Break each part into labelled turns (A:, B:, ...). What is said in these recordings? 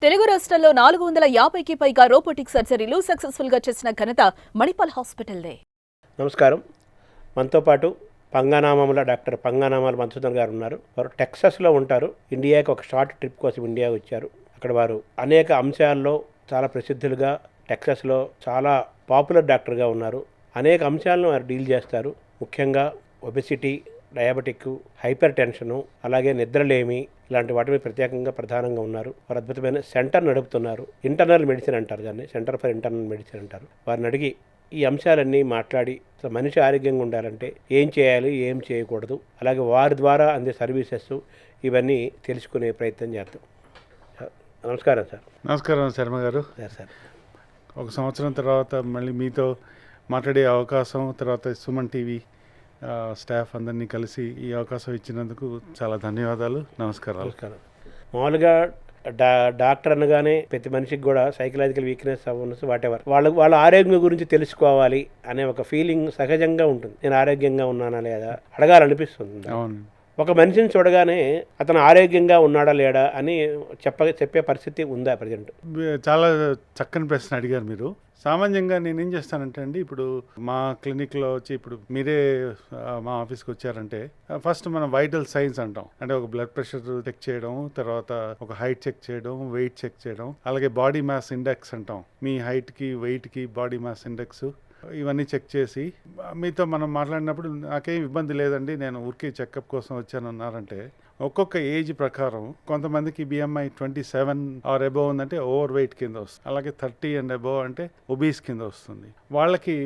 A: తెలుగు రాష్ట్రాల్లో 450కి పైగా రోబోటిక్ సర్జరీలు సక్సెస్ఫుల్ గా చేసిన ఘనత మణిపాల్ హాస్పిటల్దే.
B: నమస్కారం. మనతో పాటు పంగనామాల డాక్టర్ పంగనామాల మధుసూదన్ గారు ఉన్నారు. వారు టెక్సాస్లో ఉంటారు. ఇండియాకి ఒక షార్ట్ ట్రిప్ కోసం ఇండియా వచ్చారు. అక్కడ వారు అనేక అంశాల్లో చాలా ప్రసిద్ధులుగా టెక్సాస్లో చాలా పాపులర్ డాక్టర్గా ఉన్నారు. అనేక అంశాలను వారు డీల్ చేస్తారు. ముఖ్యంగా ఒబెసిటీ, డయాబెటిక్, హైపర్ టెన్షను, అలాగే నిద్రలేమి ఇలాంటి వాటి మీద ప్రత్యేకంగా ప్రధానంగా ఉన్నారు. వారు అద్భుతమైన సెంటర్ నడుపుతున్నారు. ఇంటర్నల్ మెడిసిన్ అంటారు, దాన్ని సెంటర్ ఫర్ ఇంటర్నల్ మెడిసిన్ అంటారు. వారిని అడిగి ఈ అంశాలన్నీ మాట్లాడి అసలు మనిషి ఆరోగ్యంగా ఉండాలంటే ఏం చేయాలి, ఏం చేయకూడదు, అలాగే వారి ద్వారా అందే సర్వీసెస్ ఇవన్నీ తెలుసుకునే ప్రయత్నం చేద్దాం. నమస్కారం సార్.
C: నమస్కారం శర్మ గారు.
B: సార్,
C: ఒక సంవత్సరం తర్వాత మళ్ళీ మీతో మాట్లాడే అవకాశం, తర్వాత సుమన్ టీవీ స్టాఫ్ అందరినీ కలిసి ఈ అవకాశం ఇచ్చినందుకు చాలా ధన్యవాదాలు. నమస్కారాలు.
B: మామూలుగా డాక్టర్ అనగానే ప్రతి మనిషికి కూడా సైకలాజికల్ వీక్నెస్ అవ్వచ్చు, వాటెవర్ వాళ్ళ ఆరోగ్యం గురించి తెలుసుకోవాలి అనే ఒక ఫీలింగ్ సహజంగా ఉంటుంది. నేను ఆరోగ్యంగా ఉన్నానా లేదా అడగాలనిపిస్తుంది.
C: అవును.
B: ఒక మనిషిని చూడగానే అతను ఆరోగ్యంగా ఉన్నాడా లేడా అని చెప్పే పరిస్థితి ఉందా ప్రజెంట్?
C: చాలా చక్కని ప్రశ్న అడిగారు మీరు. సామాన్యంగా నేనేం చేస్తానంటే అండి, ఇప్పుడు మా క్లినిక్లో వచ్చి ఇప్పుడు మీరే మా ఆఫీస్కి వచ్చారంటే ఫస్ట్ మనం వైటల్ సైన్స్ అంటాం. అంటే ఒక బ్లడ్ ప్రెషర్ చెక్ చేయడం, తర్వాత ఒక హైట్ చెక్ చేయడం, వెయిట్ చెక్ చేయడం, అలాగే బాడీ మాస్ ఇండెక్స్ అంటాం. మీ హైట్కి, వెయిట్కి బాడీ మాస్ ఇండెక్స్ ఇవన్నీ చెక్ చేసి మీతో మనం మాట్లాడినప్పుడు నాకేం ఇబ్బంది లేదండి, నేను ఊరికే చెకప్ కోసం వచ్చానన్నారంటే ఒక్కొక్క ఏజ్ ప్రకారం కొంతమందికి బిఎంఐ 27 ఆర్ అబోవ్ ఉందంటే ఓవర్ వెయిట్ కింద వస్తుంది. అలాగే 30 అండ్ అబోవ్ అంటే ఒబీస్ కింద వస్తుంది. వాళ్ళకి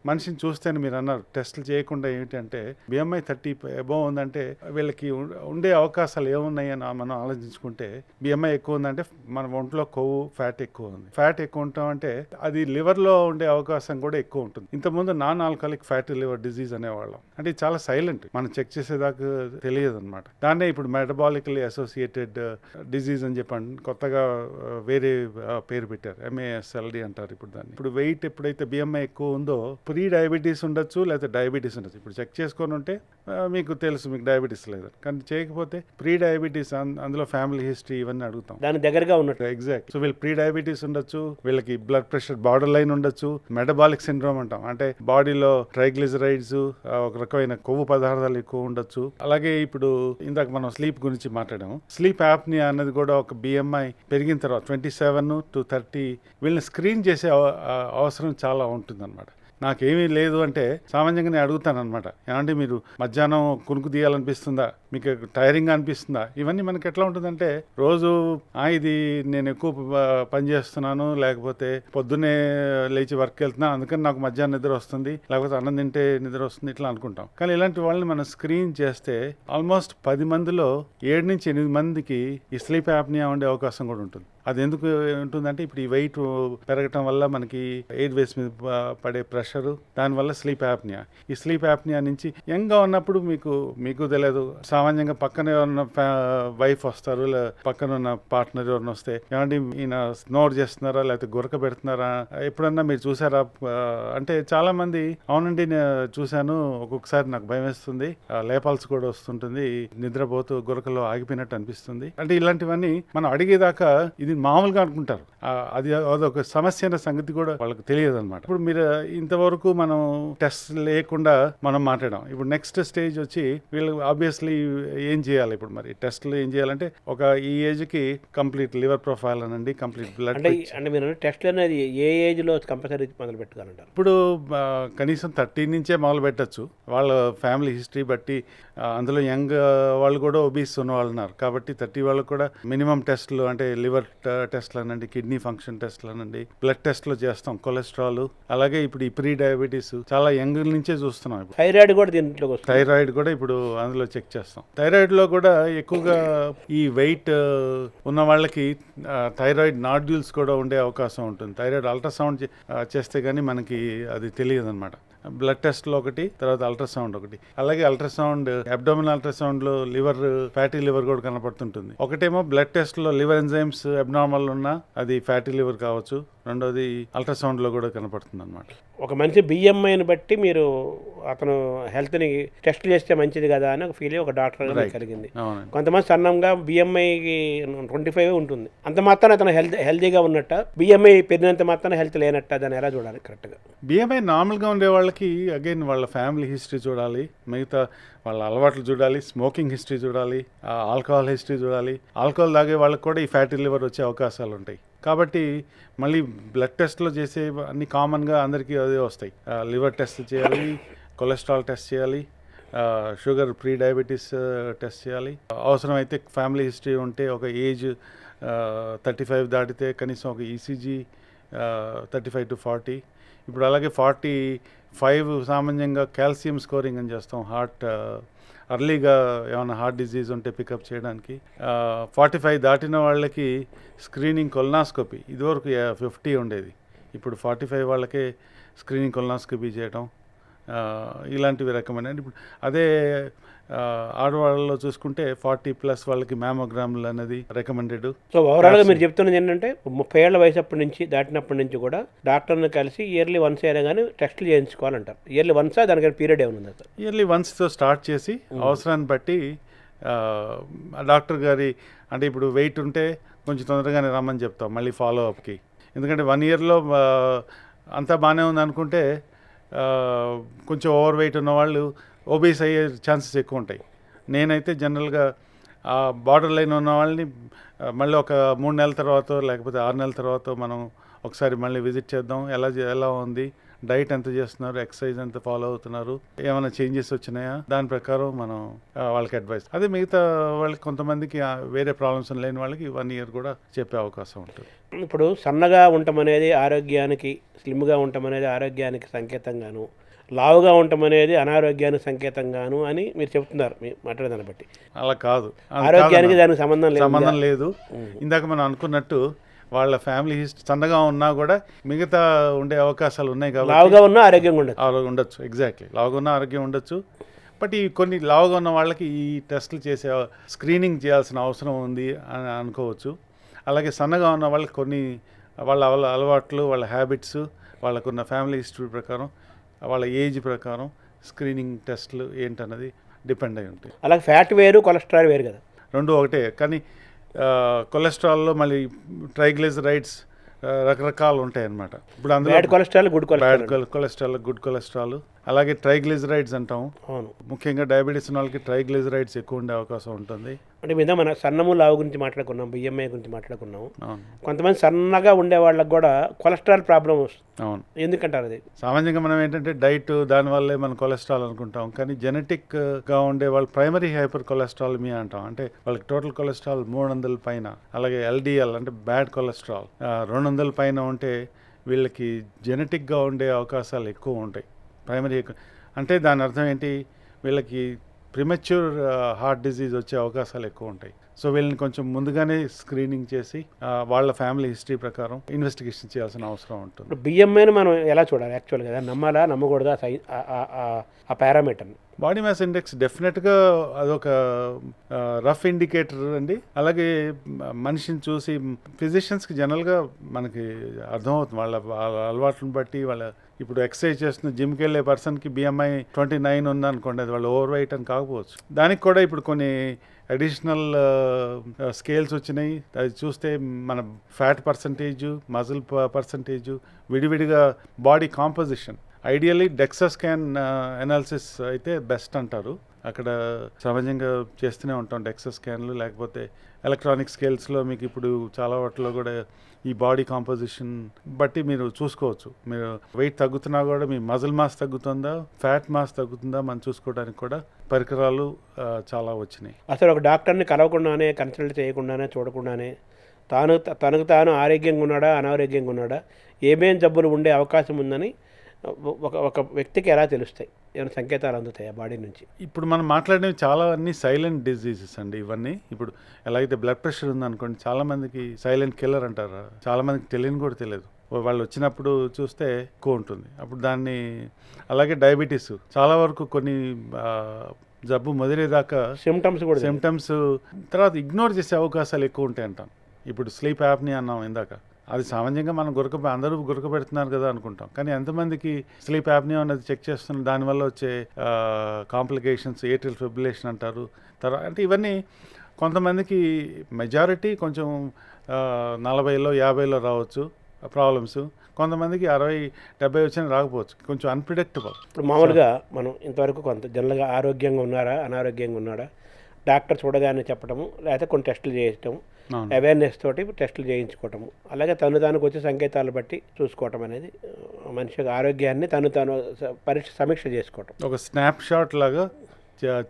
C: మనిషిని చూస్తేనే మీరు అన్నారు టెస్టులు చేయకుండా ఏమిటంటే బిఎంఐ 30 అబోవ్ ఉందంటే వీళ్ళకి ఉండే అవకాశాలు ఏమున్నాయని మనం ఆలోచించుకుంటే బిఎంఐ ఎక్కువ ఉందంటే మన ఒంట్లో కొవ్వు, ఫ్యాట్ ఎక్కువ ఉంది. ఫ్యాట్ ఎక్కువ ఉంటాం అంటే అది లివర్లో ఉండే అవకాశం కూడా ఎక్కువ ఉంటుంది. ఇంతకుముందు non alcoholic fatty liver disease అనేవాళ్ళం. అంటే ఇది చాలా సైలెంట్, మనం చెక్ చేసేదాకా తెలియదు అనమాట. దాన్నే ఇప్పుడు మెటబాలికలీ అసోసియేటెడ్ డిజీజ్ అని చెప్పండి, కొత్తగా వేరే పేరు పెట్టారు, MASLD అంటారు ఇప్పుడు దాన్ని. ఇప్పుడు వెయిట్ ఎప్పుడైతే బిఎంఐ ఎక్కువ ఉందో ప్రీ డయాబెటీస్ ఉండొచ్చు, లేకపోతే డయాబెటీస్ ఉండొచ్చు. ఇప్పుడు చెక్ చేసుకొని ఉంటే మీకు తెలుసు మీకు డయాబెటీస్ లేదు, కానీ చేయకపోతే ప్రీ డయాబెటీస్, అందులో ఫ్యామిలీ హిస్టరీ ఇవన్నీ అడుగుతాం,
B: దాని దగ్గరగా ఉన్నట్టు.
C: ఎగ్జాక్ట్. సో వీళ్ళు ప్రీ డయాబెటీస్ ఉండొచ్చు, వీళ్ళకి బ్లడ్ ప్రెషర్ బార్డర్ లైన్ ఉండొచ్చు, మెటబాలిక్ సిండ్రోమ్ అంటాం, అంటే బాడీలో ట్రైగ్లిజరైడ్స్ ఒక రకమైన కొవ్వు పదార్థాలు ఎక్కువ ఉండొచ్చు. అలాగే ఇప్పుడు ఇందాక మనం స్లీప్ గురించి మాట్లాడాము. స్లీప్ యాప్నియా అన్నది కూడా ఒక బిఎంఐ పెరిగిన తర్వాత 27 to 30 వీళ్ళని స్క్రీన్ చేసే అవసరం చాలా ఉంటుంది అనమాట. నాకేమీ లేదు అంటే సామాన్యంగా నేను అడుగుతాను అనమాట, ఏమంటే మీరు మధ్యాహ్నం కునుకు తీయాలనిపిస్తుందా, మీకు టైరింగ్ అనిపిస్తుందా? ఇవన్నీ మనకి ఎట్లా ఉంటుందంటే రోజు ఇది నేను ఎక్కువ పని చేస్తున్నాను, లేకపోతే పొద్దున్నే లేచి వర్క్ వెళ్తున్నాను అందుకని నాకు మధ్యాహ్నం నిద్ర వస్తుంది, లేకపోతే అన్నం తింటే నిద్ర వస్తుంది, ఇట్లా అనుకుంటాం. కానీ ఇలాంటి వాళ్ళని మనం స్క్రీన్ చేస్తే ఆల్మోస్ట్ 10 మందిలో 7 నుంచి 8 మందికి ఈ స్లీప్ యాప్నియా ఉండే అవకాశం కూడా ఉంటుంది. అది ఎందుకు ఉంటుందంటే ఇప్పుడు ఈ వెయిట్ పెరగటం వల్ల మనకి ఎయిర్ వేస్ మీద పడే ప్రెషరు, దానివల్ల స్లీప్ యాప్నియా. ఈ స్లీప్ యాప్నియా నుంచి యంగ్గా ఉన్నప్పుడు మీకు తెలియదు, సామాన్యంగా పక్కన ఎవరన్నా వైఫ్ వస్తారు, పక్కన ఉన్న పార్ట్నర్ ఎవరైనా వస్తే ఏమంటే ఈయన స్నోర్ చేస్తున్నారా లేకపోతే గురక పెడుతున్నారా, ఎప్పుడన్నా మీరు చూసారా అంటే చాలా మంది అవునండి నేను చూశాను, ఒక్కొక్కసారి నాకు భయం వేస్తుంది, లేపాల్సి కూడా వస్తుంటుంది, నిద్రపోతూ గురకలో ఆగిపోయినట్టు అనిపిస్తుంది. అంటే ఇలాంటివన్నీ మనం అడిగేదాకా ఇది మామూలుగా అనుకుంటారు, అదొక సమస్య అనే సంగతి కూడా వాళ్ళకి తెలియదు అనమాట. ఇప్పుడు మీరు ఇంతవరకు మనం టెస్ట్ లేకుండా మనం మాట్లాడాం. ఇప్పుడు నెక్స్ట్ స్టేజ్ వచ్చి వీళ్ళు ఆబ్వియస్లీ ఏం చేయాలి, ఇప్పుడు మరి టెస్ట్లు ఏం చేయాలంటే ఒక ఈ ఏజ్ కి కంప్లీట్ లివర్ ప్రొఫైల్ అనండి, కంప్లీట్ బ్లడ్
B: అంటే మీరు టెస్ట్ అనేది ఏ ఏజ్ లో కంపల్సరీ మొదలు పెట్టుకోవాలంటారు?
C: ఇప్పుడు కనీసం 30 నుంచే మొదలు పెట్టచ్చు, వాళ్ళ ఫ్యామిలీ హిస్టరీ బట్టి. అందులో యంగ్ వాళ్ళు కూడా ఒబీస్ ఉన్న వాళ్ళు ఉన్నారు కాబట్టి 30 వాళ్ళకు కూడా మినిమం టెస్ట్లు అంటే లివర్ టెస్ట్లు అనండి, కిడ్నీ ఫంక్షన్ టెస్ట్లు అనండి, బ్లడ్ టెస్ట్లు చేస్తాం, కొలెస్ట్రాల్, అలాగే ఇప్పుడు ఈ ప్రీ డయాబెటీస్ చాలా యంగ్ నుంచే చూస్తున్నాం.
B: థైరాయిడ్ కూడా దీంట్లో,
C: థైరాయిడ్ కూడా ఇప్పుడు అందులో చెక్ చేస్తాం. థైరాయిడ్ లో కూడా ఎక్కువగా ఈ వెయిట్ ఉన్న వాళ్ళకి థైరాయిడ్ నాడ్యూల్స్ కూడా ఉండే అవకాశం ఉంటుంది. థైరాయిడ్ అల్ట్రాసౌండ్ చేస్తే గానీ మనకి అది తెలియదు అనమాట. బ్లడ్ టెస్ట్లో ఒకటి, తర్వాత అల్ట్రాసౌండ్ ఒకటి. అలాగే అల్ట్రాసౌండ్, అబ్డోమినల్ అల్ట్రాసౌండ్ లో లివర్, ఫ్యాటీ లివర్ కూడా కనపడుతుంటుంది. ఒకటేమో బ్లడ్ టెస్ట్ లో లివర్ ఎంజైమ్స్ అబ్నార్మల్ ఉన్నా అది ఫ్యాటీ లివర్ కావచ్చు, రెండోది అల్ట్రాసౌండ్లో కూడా కనపడుతుంది అనమాట.
B: ఒక మనిషి బిఎంఐని బట్టి మీరు అతను హెల్త్ని టెస్ట్ చేస్తే మంచిది కదా అని ఒక ఫీలింగ్ ఒక డాక్టర్ కలిగింది.
C: అవునండి.
B: కొంతమంది సన్నంగా బిఎంఐకి 25 ఉంటుంది, అంత మాత్రం అతను హెల్తీగా ఉన్నట్ట, బిఎంఐ పెరిగినంత మాత్రం హెల్త్ లేనట్ట, దాన్ని ఎలా చూడాలి కరెక్ట్గా?
C: బిఎంఐ నార్మల్గా ఉండే వాళ్ళకి అగైన్ వాళ్ళ ఫ్యామిలీ హిస్టరీ చూడాలి, మిగతా వాళ్ళ అలవాట్లు చూడాలి, స్మోకింగ్ హిస్టరీ చూడాలి, ఆల్కహాల్ హిస్టరీ చూడాలి. ఆల్కహాల్ తాగే వాళ్ళకి కూడా ఈ ఫ్యాటీ లివర్ వచ్చే అవకాశాలు ఉంటాయి. కాబట్టి మళ్ళీ బ్లడ్ టెస్ట్లో చేసే అన్ని కామన్గా అందరికీ అదే వస్తాయి. లివర్ టెస్ట్ చేయాలి, కొలెస్ట్రాల్ టెస్ట్ చేయాలి, షుగర్ ప్రీ డయాబెటీస్ టెస్ట్ చేయాలి. అవసరమైతే ఫ్యామిలీ హిస్టరీ ఉంటే ఒక ఏజ్ 35 దాటితే కనీసం ఒక ఈసీజీ 35 to 40. ఇప్పుడు అలాగే 45 సామాన్యంగా కాల్షియం స్కోరింగ్ అని చేస్తాం, హార్ట్ అర్లీగా ఏమైనా హార్ట్ డిజీజ్ ఉంటే పికప్ చేయడానికి. 45 దాటిన వాళ్ళకి స్క్రీనింగ్ కొలనాస్కోపీ, ఇదివరకు 50 ఉండేది, ఇప్పుడు 45 వాళ్ళకే స్క్రీనింగ్ కొలనాస్కోపీ చేయడం, ఇలాంటివి రికమెండ్. ఇప్పుడు అదే ఆడవాళ్ళలో చూసుకుంటే 40+ వాళ్ళకి మ్యామోగ్రామ్లు అనేది రికమెండెడ్.
B: సో ఓవరాల్గా మీరు చెప్తున్నది ఏంటంటే 30 ఏళ్ల వయసు అప్పటి నుంచి దాటినప్పటి నుంచి కూడా డాక్టర్ని కలిసి ఇయర్లీ వన్స్ అయినా కానీ టెస్టులు చేయించుకోవాలంటారు. ఇయర్లీ వన్సా దానికైనా పీరియడ్ ఏమైనా సార్?
C: ఇయర్లీ వన్స్తో స్టార్ట్ చేసి అవసరాన్ని బట్టి డాక్టర్ గారి, అంటే ఇప్పుడు వెయిట్ ఉంటే కొంచెం తొందరగానే రమ్మని చెప్తాం మళ్ళీ ఫాలో అప్కి. ఎందుకంటే 1 yearలో అంతా బాగానే ఉంది అనుకుంటే కొంచెం ఓవర్ వెయిట్ ఉన్న వాళ్ళు ఓబీస్ అయ్యే ఛాన్సెస్ ఎక్కువ ఉంటాయి. నేనైతే జనరల్గా బార్డర్ లైన్ ఉన్న వాళ్ళని మళ్ళీ ఒక 3 నెలల తర్వాత లేకపోతే 6 నెలల తర్వాత మనం ఒకసారి మళ్ళీ విజిట్ చేద్దాం, ఎలా ఉంది, డైట్ ఎంత చేస్తున్నారు, ఎక్సర్సైజ్ ఎంత ఫాలో అవుతున్నారు, ఏమైనా చేంజెస్ వచ్చినాయా, దాని ప్రకారం మనం వాళ్ళకి అడ్వైస్. అదే మిగతా వాళ్ళకి కొంతమందికి వేరే ప్రాబ్లమ్స్ లేని వాళ్ళకి 1 year కూడా చెప్పే అవకాశం ఉంటుంది.
B: ఇప్పుడు సన్నగా ఉండటం అనేది ఆరోగ్యానికి, స్లిమ్గా ఉండటం అనేది ఆరోగ్యానికి సంకేతంగాను, లావుగా ఉండటం అనేది అనారోగ్యానికి సంకేతంగాను అని మీరు చెప్తున్నారు మీ మాట్లాడదాన్ని బట్టి.
C: అలా కాదు,
B: ఆరోగ్యానికి దానికి సంబంధం
C: లేదు. ఇందాక మనం అనుకున్నట్టు వాళ్ళ ఫ్యామిలీ హిస్టరీ సన్నగా ఉన్నా కూడా మిగతా ఉండే అవకాశాలు ఉన్నాయి కాబట్టి
B: లావుగా ఉన్నా ఆరోగ్యంగా
C: ఉండొచ్చు. ఎగ్జాక్ట్లీ, లావుగా ఉన్న ఆరోగ్యం ఉండొచ్చు. బట్ ఈ కొన్ని లావుగా ఉన్న వాళ్ళకి ఈ టెస్టులు చేసే స్క్రీనింగ్ చేయాల్సిన అవసరం ఉంది అని అనుకోవచ్చు. అలాగే సన్నగా ఉన్న వాళ్ళకి కొన్ని వాళ్ళ అలవాట్లు, వాళ్ళ హ్యాబిట్స్, వాళ్ళకున్న ఫ్యామిలీ హిస్టరీ ప్రకారం, వాళ్ళ ఏజ్ ప్రకారం స్క్రీనింగ్ టెస్టులు ఏంటన్నది డిపెండ్ అయి ఉంటాయి.
B: అలాగే ఫ్యాట్ వేరు, కొలెస్ట్రాల్ వేరు కదా?
C: రెండు ఒకటే, కానీ కొలెస్ట్రాల్లో మళ్ళీ ట్రైగ్లిజరైడ్స్ రకరకాలు ఉంటాయి అన్నమాట. ఇప్పుడు అందులో
B: బ్యాడ్ కొలెస్ట్రాల్,
C: గుడ్ కొలెస్ట్రాల్, అలాగే ట్రైగ్లిజరైడ్స్ అంటాం.
B: అవును,
C: ముఖ్యంగా డయాబెటీస్ ఉన్న వాళ్ళకి ట్రైగ్లిజరైడ్స్ ఎక్కువ ఉండే అవకాశం ఉంటుంది.
B: అంటే మీద మన సన్నము లావు గురించి మాట్లాడుకున్నాం, బిఎంఐ గురించి మాట్లాడుకున్నాము. కొంతమంది సన్నగా ఉండే వాళ్ళకి కూడా కొలెస్ట్రాల్ ప్రాబ్లం వస్తుంది.
C: అవును,
B: ఎందుకంటారు? అది
C: సామాన్యంగా మనం ఏంటంటే డైట్, దానివల్లే మనం కొలెస్ట్రాల్ అనుకుంటాం. కానీ జెనెటిక్గా ఉండే వాళ్ళు ప్రైమరీ హైపర్ కొలెస్ట్రాలమియా అంటాం. అంటే వాళ్ళకి టోటల్ కొలెస్ట్రాల్ 300 పైన, అలాగే ఎల్డిఎల్ అంటే బ్యాడ్ కొలెస్ట్రాల్ 200 పైన ఉంటే వీళ్ళకి జెనెటిక్గా ఉండే అవకాశాలు ఎక్కువ ఉంటాయి. ప్రైమరీ అంటే దాని అర్థం ఏంటి, వీళ్ళకి ప్రిమెచ్యూర్ హార్ట్ డిజీజ్ వచ్చే అవకాశాలు ఎక్కువ ఉంటాయి. సో వీళ్ళని కొంచెం ముందుగానే స్క్రీనింగ్ చేసి వాళ్ళ ఫ్యామిలీ హిస్టరీ ప్రకారం ఇన్వెస్టిగేషన్ చేయాల్సిన అవసరం ఉంటుంది.
B: ఇప్పుడు బిఎంఐని మనం ఎలా చూడాలి యాక్చువల్గా? నమ్మాలా, నమ్మకూడదా ఆ పారామీటర్ని?
C: బాడీ మాస్ ఇండెక్స్ డెఫినెట్గా అదొక రఫ్ ఇండికేటర్ అండి. అలాగే మనిషిని చూసి ఫిజిషియన్స్కి జనరల్గా మనకి అర్థమవుతుంది వాళ్ళ అలవాట్లను బట్టి. వాళ్ళ ఇప్పుడు ఎక్సర్సైజ్ చేస్తున్న జిమ్కి వెళ్ళే పర్సన్కి BMI 29 ఉందనుకోండి, అది వాళ్ళు ఓవర్ వెయిట్ అని కాకపోవచ్చు. దానికి కూడా ఇప్పుడు కొన్ని అడిషనల్ స్కేల్స్ వచ్చినాయి. అది చూస్తే మన ఫ్యాట్ పర్సంటేజు, మజిల్ పర్సంటేజు, విడివిడిగా body composition. Ideally DEXA scan analysis అయితే బెస్ట్ అంటారు. అక్కడ సహజంగా చేస్తూనే ఉంటాం డెక్సా స్కాన్లు. లేకపోతే ఎలక్ట్రానిక్ స్కేల్స్లో మీకు ఇప్పుడు చాలా వాటిలో కూడా ఈ బాడీ కాంపోజిషన్ బట్టి మీరు చూసుకోవచ్చు. మీరు వెయిట్ తగ్గుతున్నా కూడా మీ మజిల్ మాస్ తగ్గుతుందా, ఫ్యాట్ మాస్ తగ్గుతుందా మనం చూసుకోవడానికి కూడా పరికరాలు చాలా వచ్చినాయి.
B: అసలు ఒక డాక్టర్ని కలవకుండానే, కన్సల్ట్ చేయకుండానే, చూడకుండానే తనకు తాను ఆరోగ్యంగా ఉన్నాడా, అనారోగ్యంగా ఉన్నాడా, ఏమేం జబ్బులు ఉండే అవకాశం ఉందని ఒక వ్యక్తికి ఎలా తెలుస్తాయి? ఏమైనా సంకేతాలు అందుతాయి ఆ బాడీ నుంచి?
C: ఇప్పుడు మనం మాట్లాడినవి చాలా అన్ని సైలెంట్ డిజీజెస్ అండి ఇవన్నీ. ఇప్పుడు ఎలాగైతే బ్లడ్ ప్రెషర్ ఉందనుకోండి, చాలామందికి సైలెంట్ కిల్లర్ అంటారు. చాలామందికి తెలియని కూడా తెలియదు. వాళ్ళు వచ్చినప్పుడు చూస్తే ఎక్కువ ఉంటుంది అప్పుడు దాన్ని. అలాగే డయాబెటీస్ చాలా వరకు కొన్ని జబ్బు మొదలయ్యేదాకా సిమ్టమ్స్ తర్వాత ఇగ్నోర్ చేసే అవకాశాలు ఎక్కువ ఉంటాయి అంటాం. ఇప్పుడు స్లీప్ యాప్ని అన్నాం ఇందాక, అది సామాన్యంగా మనం అందరూ గురక పెడుతున్నారు కదా అనుకుంటాం, కానీ ఎంతమందికి స్లీప్ యాప్నియా అన్నది చెక్ చేస్తున్న దానివల్ల వచ్చే కాంప్లికేషన్స్, ఏట్రియల్ ఫిబ్రిలేషన్ అంటారు. తర్వాత అంటే ఇవన్నీ కొంతమందికి మెజారిటీ కొంచెం 40లో 50లో రావచ్చు ప్రాబ్లమ్స్, కొంతమందికి 60-70 వచ్చినా రాకపోవచ్చు, కొంచెం అన్ప్రిడిక్టబుల్.
B: ఇప్పుడు మామూలుగా మనం ఇంతవరకు కొంత జనరల్గా ఆరోగ్యంగా ఉన్నారా అనారోగ్యంగా ఉన్నాడా డాక్టర్ చూడగానే చెప్పడము, లేకపోతే కొన్ని టెస్టులు చేయించడము, అవేర్నెస్ తోటి టెస్టులు చేయించుకోవటము, అలాగే తనకు వచ్చే సంకేతాలు బట్టి చూసుకోవటం అనేది మనిషి ఆరోగ్యాన్ని తాను సమీక్ష చేసుకోవటం,
C: ఒక స్నాప్ షాట్ లాగా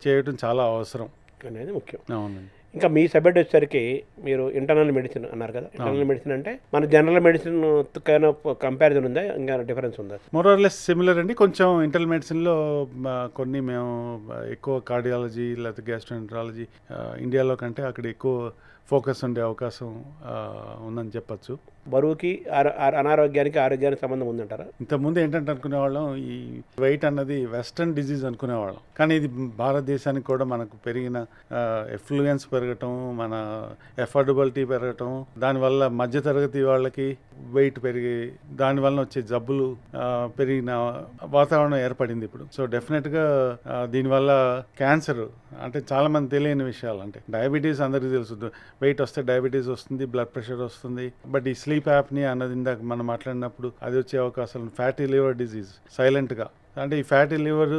C: చేయడం చాలా అవసరం
B: అనేది ముఖ్యం.
C: అవునండి.
B: ఇంకా మీ సబ్జెక్ట్ వచ్చేసరికి మీరు ఇంటర్నల్ మెడిసిన్ అన్నారు కదా. ఇంటర్నల్ మెడిసిన్ అంటే మన జనరల్ మెడిసిన్ కైనా కంపారిజన్ ఉందా, ఇంకా డిఫరెన్స్ ఉందా?
C: మోర్ ఆర్ లెస్ సిమిలర్ అండి. కొంచెం ఇంటర్నల్ మెడిసిన్లో కొన్ని మేము ఎక్కువ కార్డియాలజీ లేకపోతే గ్యాస్ట్రోఎంటరాలజీ ఇండియాలో కంటే అక్కడ ఎక్కువ ఫోకస్ ఉండే అవకాశం ఉందని చెప్పచ్చు.
B: బరువుకి అనారోగ్యానికి ఆరోగ్యానికి సంబంధం ఉందంటారా?
C: ఇంతకుముందు ఏంటంటే అనుకునేవాళ్ళం ఈ వెయిట్ అన్నది వెస్టర్న్ డిజీజ్ అనుకునేవాళ్ళం, కానీ ఇది భారతదేశానికి కూడా మనకు పెరిగిన ఎఫ్లూయెన్స్ పెరగటం, మన ఎఫోర్డబిలిటీ పెరగటం, దానివల్ల మధ్యతరగతి వాళ్ళకి వెయిట్ పెరిగి దానివల్ల వచ్చే జబ్బులు పెరిగిన వాతావరణం ఏర్పడింది ఇప్పుడు. సో డెఫినెట్గా దీనివల్ల క్యాన్సర్ అంటే చాలామంది తెలియని విషయాలు, అంటే డయాబెటీస్ అందరికీ తెలుసు, వెయిట్ వస్తే డయాబెటీస్ వస్తుంది, బ్లడ్ ప్రెషర్ వస్తుంది, బట్ ఈ స్లీప్ యాప్నియా అన్నది ఇందాక మనం మాట్లాడినప్పుడు అది వచ్చే అవకాశాలు, ఫ్యాటీ లివర్ డిజీజ్ సైలెంట్గా, అంటే ఈ ఫ్యాటీ లివర్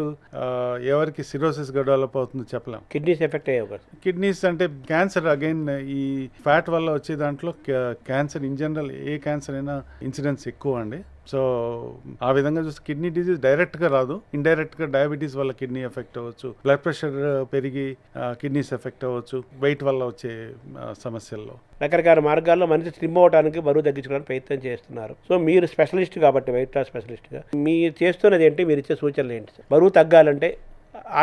C: ఎవరికి సిరోసిస్ డెవలప్ అవుతుందో చెప్పలేం.
B: కిడ్నీస్ ఎఫెక్ట్ అయ్యే అవకాశం,
C: కిడ్నీస్ అంటే క్యాన్సర్ అగైన్ ఈ ఫ్యాట్ వల్ల వచ్చే దాంట్లో cancer in general A cancer అయినా ఇన్సిడెన్స్ ఎక్కువ అండి. సో ఆ విధంగా చూస్తే కిడ్నీ డిజీజ్ డైరెక్ట్గా రాదు, ఇండైరెక్ట్గా డయాబెటీస్ వల్ల కిడ్నీ ఎఫెక్ట్ అవ్వచ్చు, బ్లడ్ ప్రెషర్ పెరిగి కిడ్నీస్ ఎఫెక్ట్ అవ్వచ్చు, వెయిట్ వల్ల వచ్చే సమస్యల్లో.
B: రకరకాల మార్గాల్లో మనిషి స్లిమ్ అవడానికి, బరువు తగ్గించుకోవడానికి ప్రయత్నం చేస్తున్నారు. సో మీరు స్పెషలిస్ట్ కాబట్టి, వెయిట్ లాస్ స్పెషలిస్ట్గా మీరు చేస్తున్నది ఏంటి, మీరు ఇచ్చే సూచనలు ఏంటి? బరువు తగ్గాలంటే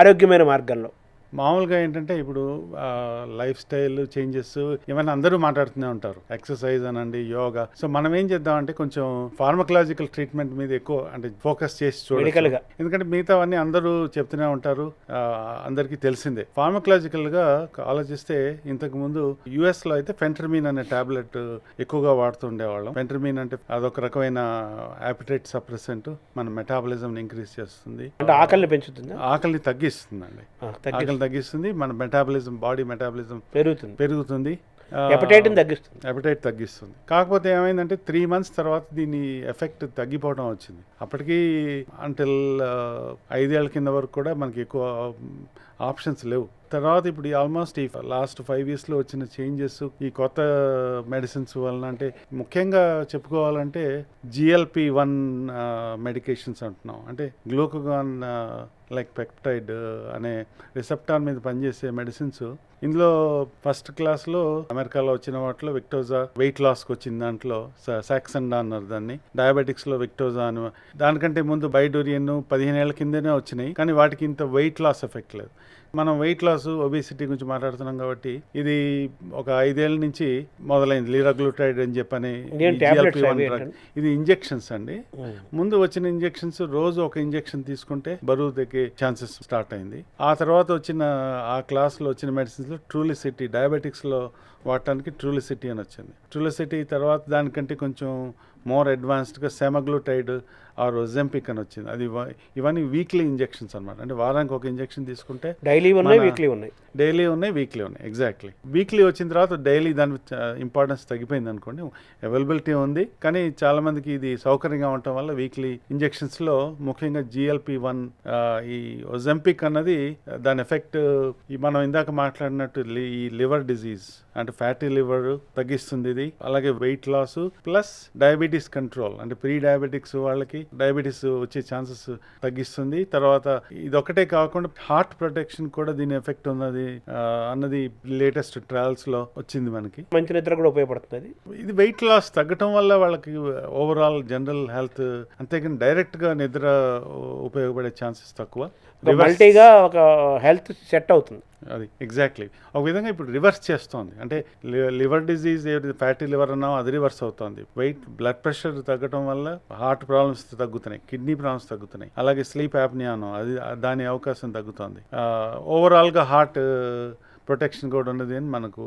B: ఆరోగ్యమైన మార్గంలో
C: మామూలుగా ఏంటంటే ఇప్పుడు లైఫ్ స్టైల్ చేంజెస్ ఏమైనా అందరూ మాట్లాడుతూనే ఉంటారు, ఎక్సర్సైజ్ అనండి, యోగా. సో మనం ఏం చేద్దామంటే కొంచెం ఫార్మకలాజికల్ ట్రీట్మెంట్ మీద ఎక్కువ అంటే ఫోకస్ చేసి చూడాలి, ఎందుకంటే మిగతావన్నీ అందరూ చెప్తూనే ఉంటారు, అందరికీ తెలిసిందే. ఫార్మకలాజికల్గా ఆలోచిస్తే ఇంతకు ముందు యుఎస్లో అయితే ఫెంటర్మిన్ అనే టాబ్లెట్ ఎక్కువగా వాడుతుండేవాళ్ళం. ఫెంటర్మిన్ అంటే అదొక రకమైన యాపిటైట్ సప్రెసెంట్, మన మెటాబలిజం ఇంక్రీజ్ చేస్తుంది,
B: అంటే ఆకలిని పెంచుతుంది,
C: ఆకలిని తగ్గిస్తుందండి, తగ్గిస్తుంది, మన మెటాబలిజం, బాడీ మెటాబలిజం పెరుగుతుంది, ఎపటైట్ తగ్గిస్తుంది. కాకపోతే ఏమైందంటే 3 months తర్వాత దీని ఎఫెక్ట్ తగ్గిపోవడం వచ్చింది. అప్పటికి అంటిల్ 5 ఏళ్ల కింద వరకు కూడా మనకి ఎక్కువ ఆప్షన్స్ లేవు. తర్వాత ఇప్పుడు ఆల్మోస్ట్ ఈ లాస్ట్ 5 yearsలో వచ్చిన చేంజెస్, ఈ కొత్త మెడిసిన్స్ వలన, అంటే ముఖ్యంగా చెప్పుకోవాలంటే GLP-1 మెడికేషన్స్ అంటున్నాం, అంటే గ్లూకగాన్ లైక్ పెప్టైడ్ అనే రిసెప్టార్ మీద పనిచేసే మెడిసిన్స్. ఇందులో ఫస్ట్ క్లాస్లో అమెరికాలో వచ్చిన వాటిలో విక్టోజా, వెయిట్ లాస్కి వచ్చిన దాంట్లో సాక్సెండా అన్నారు దాన్ని, డయాబెటిక్స్లో విక్టోజా అని. దానికంటే ముందు బైడోరియన్ 15 ఏళ్ల కిందనే వచ్చినాయి, కానీ వాటికి ఇంత వెయిట్ లాస్ ఎఫెక్ట్ లేదు. మనం వెయిట్ లాస్, ఒబేసిటీ గురించి మాట్లాడుతున్నాం కాబట్టి ఇది ఒక 5 ఏళ్ల నుంచి మొదలైంది. లిరాగ్లూటైడ్ అని చెప్పని ఇది ఇంజెక్షన్స్ అండి. ముందు వచ్చిన ఇంజెక్షన్స్ రోజు ఒక ఇంజెక్షన్ తీసుకుంటే బరువు తగ్గే ఛాన్సెస్ స్టార్ట్ అయింది. ఆ తర్వాత వచ్చిన ఆ క్లాస్లో వచ్చిన మెడిసిన్స్లో ట్రూలిసిటీ, డయాబెటిక్స్లో వాడటానికి ట్రూలిసిటీ అని వచ్చింది. ట్రూలిసిటీ తర్వాత దానికంటే కొంచెం మోర్ అడ్వాన్స్డ్గా సెమాగ్లూటైడ్ ఆర్ ఒజెంపిక్ అని వచ్చింది. అది ఇవన్నీ వీక్లీ ఇంజెక్షన్స్ అనమాట, అంటే వారానికి ఒక ఇంజెక్షన్ తీసుకుంటే
B: డైలీ ఉన్నాయి,
C: వీక్లీ ఉన్నాయి. ఎగ్జాక్ట్లీ వీక్లీ వచ్చిన తర్వాత డైలీ దాని ఇంపార్టెన్స్ తగ్గిపోయింది అనుకోండి. అవైలబిలిటీ ఉంది, కానీ చాలా మందికి ఇది సౌకర్యంగా ఉండటం వల్ల వీక్లీ ఇంజెక్షన్స్లో ముఖ్యంగా GLP-1 ఈ ఒజెంపిక్ అన్నది దాని ఎఫెక్ట్ మనం ఇందాక మాట్లాడినట్టు ఈ లివర్ డిజీజ్ అంటే ఫ్యాటీ లివర్ తగ్గిస్తుంది ఇది, అలాగే weight loss plus diabetes control, అంటే ప్రీ డయాబెటిక్స్ వాళ్ళకి డయాబెటీస్ వచ్చే ఛాన్సెస్ తగ్గిస్తుంది. తర్వాత ఇదొక్కటే కాకుండా హార్ట్ ప్రొటెక్షన్ కూడా దీని ఎఫెక్ట్ ఉన్నది అన్నది లేటెస్ట్ ట్రయల్స్ లో వచ్చింది మనకి.
B: మంచి నిద్ర కూడా ఉపయోగపడుతుంది
C: ఇది. వెయిట్ లాస్ తగ్గటం వల్ల వాళ్ళకి ఓవరాల్ జనరల్ హెల్త్, అంతేకాని డైరెక్ట్ గా నిద్ర ఉపయోగపడే ఛాన్సెస్ తక్కువ.
B: మల్టీగా ఒక హెల్త్ సెట్ అవుతుంది
C: అది. ఎగ్జాక్ట్లీ ఒక విధంగా ఇప్పుడు రివర్స్ చేస్తోంది, అంటే లివర్ డిజీజ్ ఫ్యాటీ లివర్ అన్నాం అది రివర్స్ అవుతుంది. వెయిట్, బ్లడ్ ప్రెషర్ తగ్గడం వల్ల హార్ట్ ప్రాబ్లమ్స్ తగ్గుతున్నాయి, కిడ్నీ ప్రాబ్లమ్స్ తగ్గుతున్నాయి, అలాగే స్లీప్ యాప్నియా అన్నాం అది దాని అవకాశం తగ్గుతుంది. ఓవరాల్గా హార్ట్ ప్రొటెక్షన్ కూడా ఉన్నది అని మనకు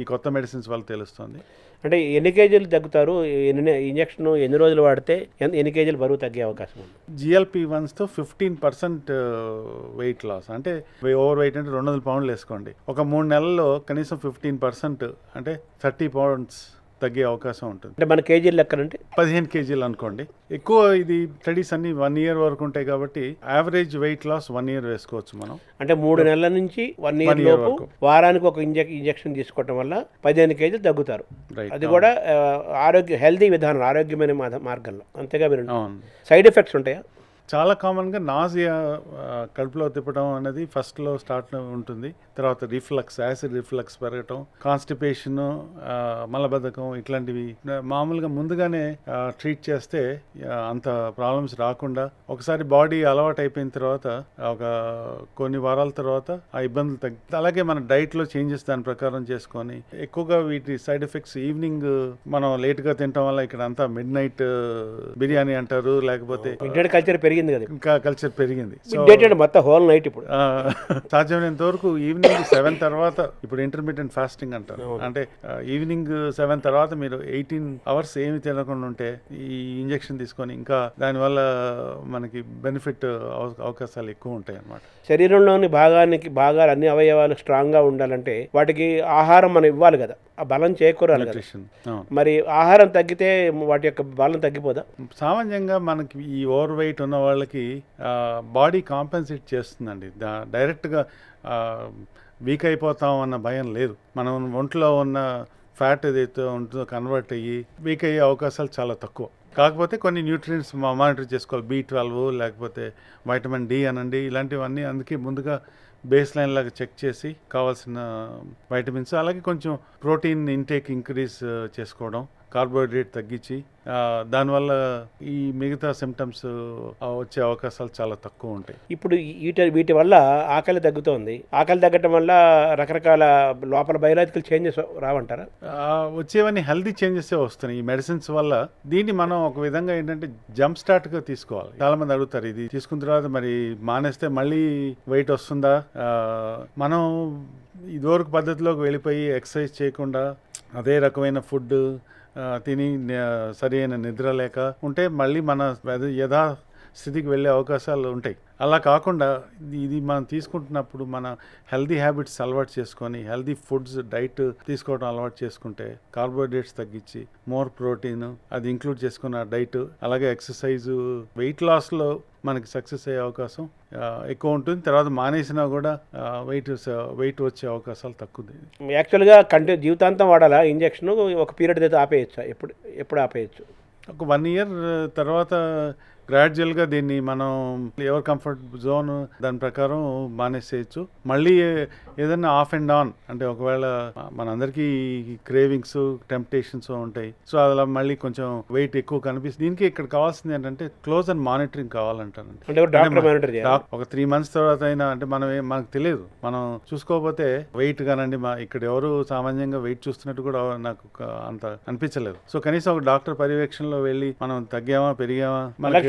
C: ఈ కొత్త మెడిసిన్స్ వల్ల తెలుస్తుంది.
B: అంటే ఎన్ని కేజీలు తగ్గుతారు, ఇంజక్షన్ ఎన్ని రోజులు వాడితే ఎన్ని కేజీలు బరువు తగ్గే అవకాశం ఉంది?
C: GLP-1తో 15% వెయిట్ లాస్, అంటే ఓవర్ వెయిట్ అంటే 200 పౌండ్లు వేసుకోండి, ఒక 3 నెలల్లో కనీసం 15% అంటే 30 pounds తగ్గే అవకాశం ఉంటుంది.
B: అంటే మన కేజీలు లెక్కనంటే
C: 15 కేజీలు అనుకోండి. ఎక్కువ ఇది స్టడీస్ అన్ని 1 year వరకు ఉంటాయి కాబట్టి యావరేజ్ వెయిట్ లాస్ 1 year వేసుకోవచ్చు మనం.
B: అంటే 3 నెలల నుంచి 1 year లోపు వారానికి ఒక ఇంజక్షన్ తీసుకోవడం వల్ల 15 కేజీలు తగ్గుతారు. అది కూడా హెల్తీ విధానం, ఆరోగ్యమైన మార్గంలో. అంతేగా మీరు సైడ్ ఎఫెక్ట్స్ ఉంటాయా?
C: చాలా కామన్గా నాజియా, కడుపులో తిప్పడం అనేది ఫస్ట్లో స్టార్ట్ ఉంటుంది. తర్వాత రిఫ్లక్స్, యాసిడ్ రిఫ్లక్స్ పెరగటం, కాన్స్టిపేషన్, మలబద్ధకం, ఇట్లాంటివి మామూలుగా ముందుగానే ట్రీట్ చేస్తే అంత ప్రాబ్లమ్స్ రాకుండా, ఒకసారి బాడీ అలవాటు అయిపోయిన తర్వాత ఒక కొన్ని వారాల తర్వాత ఆ ఇబ్బందులు అలాగే మన డైట్లో చేంజెస్ దాని ప్రకారం చేసుకొని, ఎక్కువగా వీటి సైడ్ ఎఫెక్ట్స్ ఈవినింగ్ మనం లేట్గా తినటం వల్ల ఇక్కడ అంతా మిడ్ నైట్ బిర్యానీ అంటారు, లేకపోతే
B: కల్చర్ పెరిగింది కదా,
C: ఇంకా కల్చర్ పెరిగింది.
B: మొత్తం హోల్ నైట్ ఇప్పుడు
C: సాధ్యమైనంత వరకు ఈవినింగ్ 7 తర్వాత, ఇప్పుడు ఇంటర్మీడియట్ ఫాస్టింగ్ అంటారు, అంటే ఈవినింగ్ 7 తర్వాత మీరు 18 hours ఏమి తినకుండా ఉంటే ఈ ఇంజెక్షన్ తీసుకొని ఇంకా దానివల్ల మనకి బెనిఫిట్ అవకాశాలు ఎక్కువ ఉంటాయి అన్నమాట.
B: శరీరంలోని భాగాలు అన్ని అవయవాలు స్ట్రాంగ్గా ఉండాలంటే వాటికి ఆహారం మనం ఇవ్వాలి కదా, ఆ బలం చేకూరాలి కదా. మరి ఆహారం తగ్గితే వాటి యొక్క బలం తగ్గిపోదా?
C: సామాన్యంగా మనకి ఈ ఓవర్ వెయిట్ ఉన్న వాళ్ళకి బాడీ కాంపెన్సేట్ చేస్తుందండి. డైరెక్ట్గా వీక్ అయిపోతాం అన్న భయం లేదు. మనం ఒంట్లో ఉన్న ఫ్యాట్ ఏదైతే ఉంటుందో కన్వర్ట్ అయ్యి వీక్ అయ్యే అవకాశాలు చాలా తక్కువ. కాకపోతే కొన్ని న్యూట్రియంట్స్ మానిటర్ చేసుకోవాలి, B12 లేకపోతే వైటమిన్ D అనండి, ఇలాంటివన్నీ అందుకే ముందుగా బేస్ లైన్ లాగా చెక్ చేసి కావాల్సిన వైటమిన్స్, అలాగే కొంచెం ప్రోటీన్ ఇంటేక్ ఇంక్రీజ్ చేసుకోవడం, కార్బోహైడ్రేట్ తగ్గించి, దానివల్ల ఈ మిగతా సిమ్టమ్స్ వచ్చే అవకాశాలు చాలా తక్కువ ఉంటాయి.
B: ఇప్పుడు వీటి వల్ల ఆకలి తగ్గుతోంది. ఆకలి తగ్గటం వల్ల రకరకాల లోపల బయోలాజికల్ చేంజెస్ రావంటారా?
C: వచ్చేవన్నీ హెల్దీ చేంజెస్ వస్తున్నాయి ఈ మెడిసిన్స్ వల్ల. దీన్ని మనం ఒక విధంగా ఏంటంటే జంప్ స్టార్ట్గా తీసుకోవాలి. చాలా మంది అడుగుతారు, ఇది తీసుకున్న తర్వాత మరి మానేస్తే మళ్ళీ వెయిట్ వస్తుందా? మనం ఇదివరకు పద్ధతిలోకి వెళ్ళిపోయి ఎక్సర్సైజ్ చేయకుండా అదే రకమైన ఫుడ్ తిని సరైన నిద్ర లేక ఉంటే మళ్ళీ మన యథా స్థితికి వెళ్ళే అవకాశాలు ఉంటాయి. అలా కాకుండా ఇది మనం తీసుకుంటున్నప్పుడు మన హెల్దీ హ్యాబిట్స్ అలవాటు చేసుకొని హెల్దీ ఫుడ్స్ డైట్ తీసుకోవడం అలవాటు చేసుకుంటే, కార్బోహైడ్రేట్స్ తగ్గించి మోర్ ప్రోటీన్ అది ఇంక్లూడ్ చేసుకున్న డైట్, అలాగే ఎక్సర్సైజు, వెయిట్ లాస్లో మనకి సక్సెస్ అయ్యే అవకాశం ఎక్కువ ఉంటుంది. తర్వాత మానేసినా కూడా వెయిట్ వచ్చే అవకాశాలు తక్కువ.
B: యాక్చువల్గా జీవితాంతం వాడాలా ఇంజక్షన్? ఒక పీరియడ్ అయితే ఆపేయచ్చా? ఎప్పుడు ఆపేయచ్చు?
C: ఒక 1 year తర్వాత గ్రాడ్యువల్గా దీన్ని మనం ఎవర్ కంఫర్ట్ జోన్ దాని ప్రకారం మానేసేయచ్చు. మళ్ళీ ఏదైనా ఆఫ్ అండ్ ఆన్ అంటే ఒకవేళ మనందరికీ క్రేవింగ్స్, టెంప్టేషన్స్ ఉంటాయి. సో అలా మళ్ళీ కొంచెం వెయిట్ ఎక్కువ కనిపిస్తుంది. దీనికి ఇక్కడ కావాల్సింది ఏంటంటే క్లోజ్ అండ్ మానిటరింగ్ కావాలంటానండి. ఒక 3 months తర్వాత అయినా, అంటే మనకు తెలియదు, మనం చూసుకోకపోతే వెయిట్ కానండి, ఇక్కడ ఎవరు సామాన్యంగా వెయిట్ చూస్తున్నట్టు కూడా నాకు అంత అనిపించలేదు. సో కనీసం ఒక డాక్టర్ పర్యవేక్షణలో వెళ్ళి మనం తగ్గామా పెరిగామా,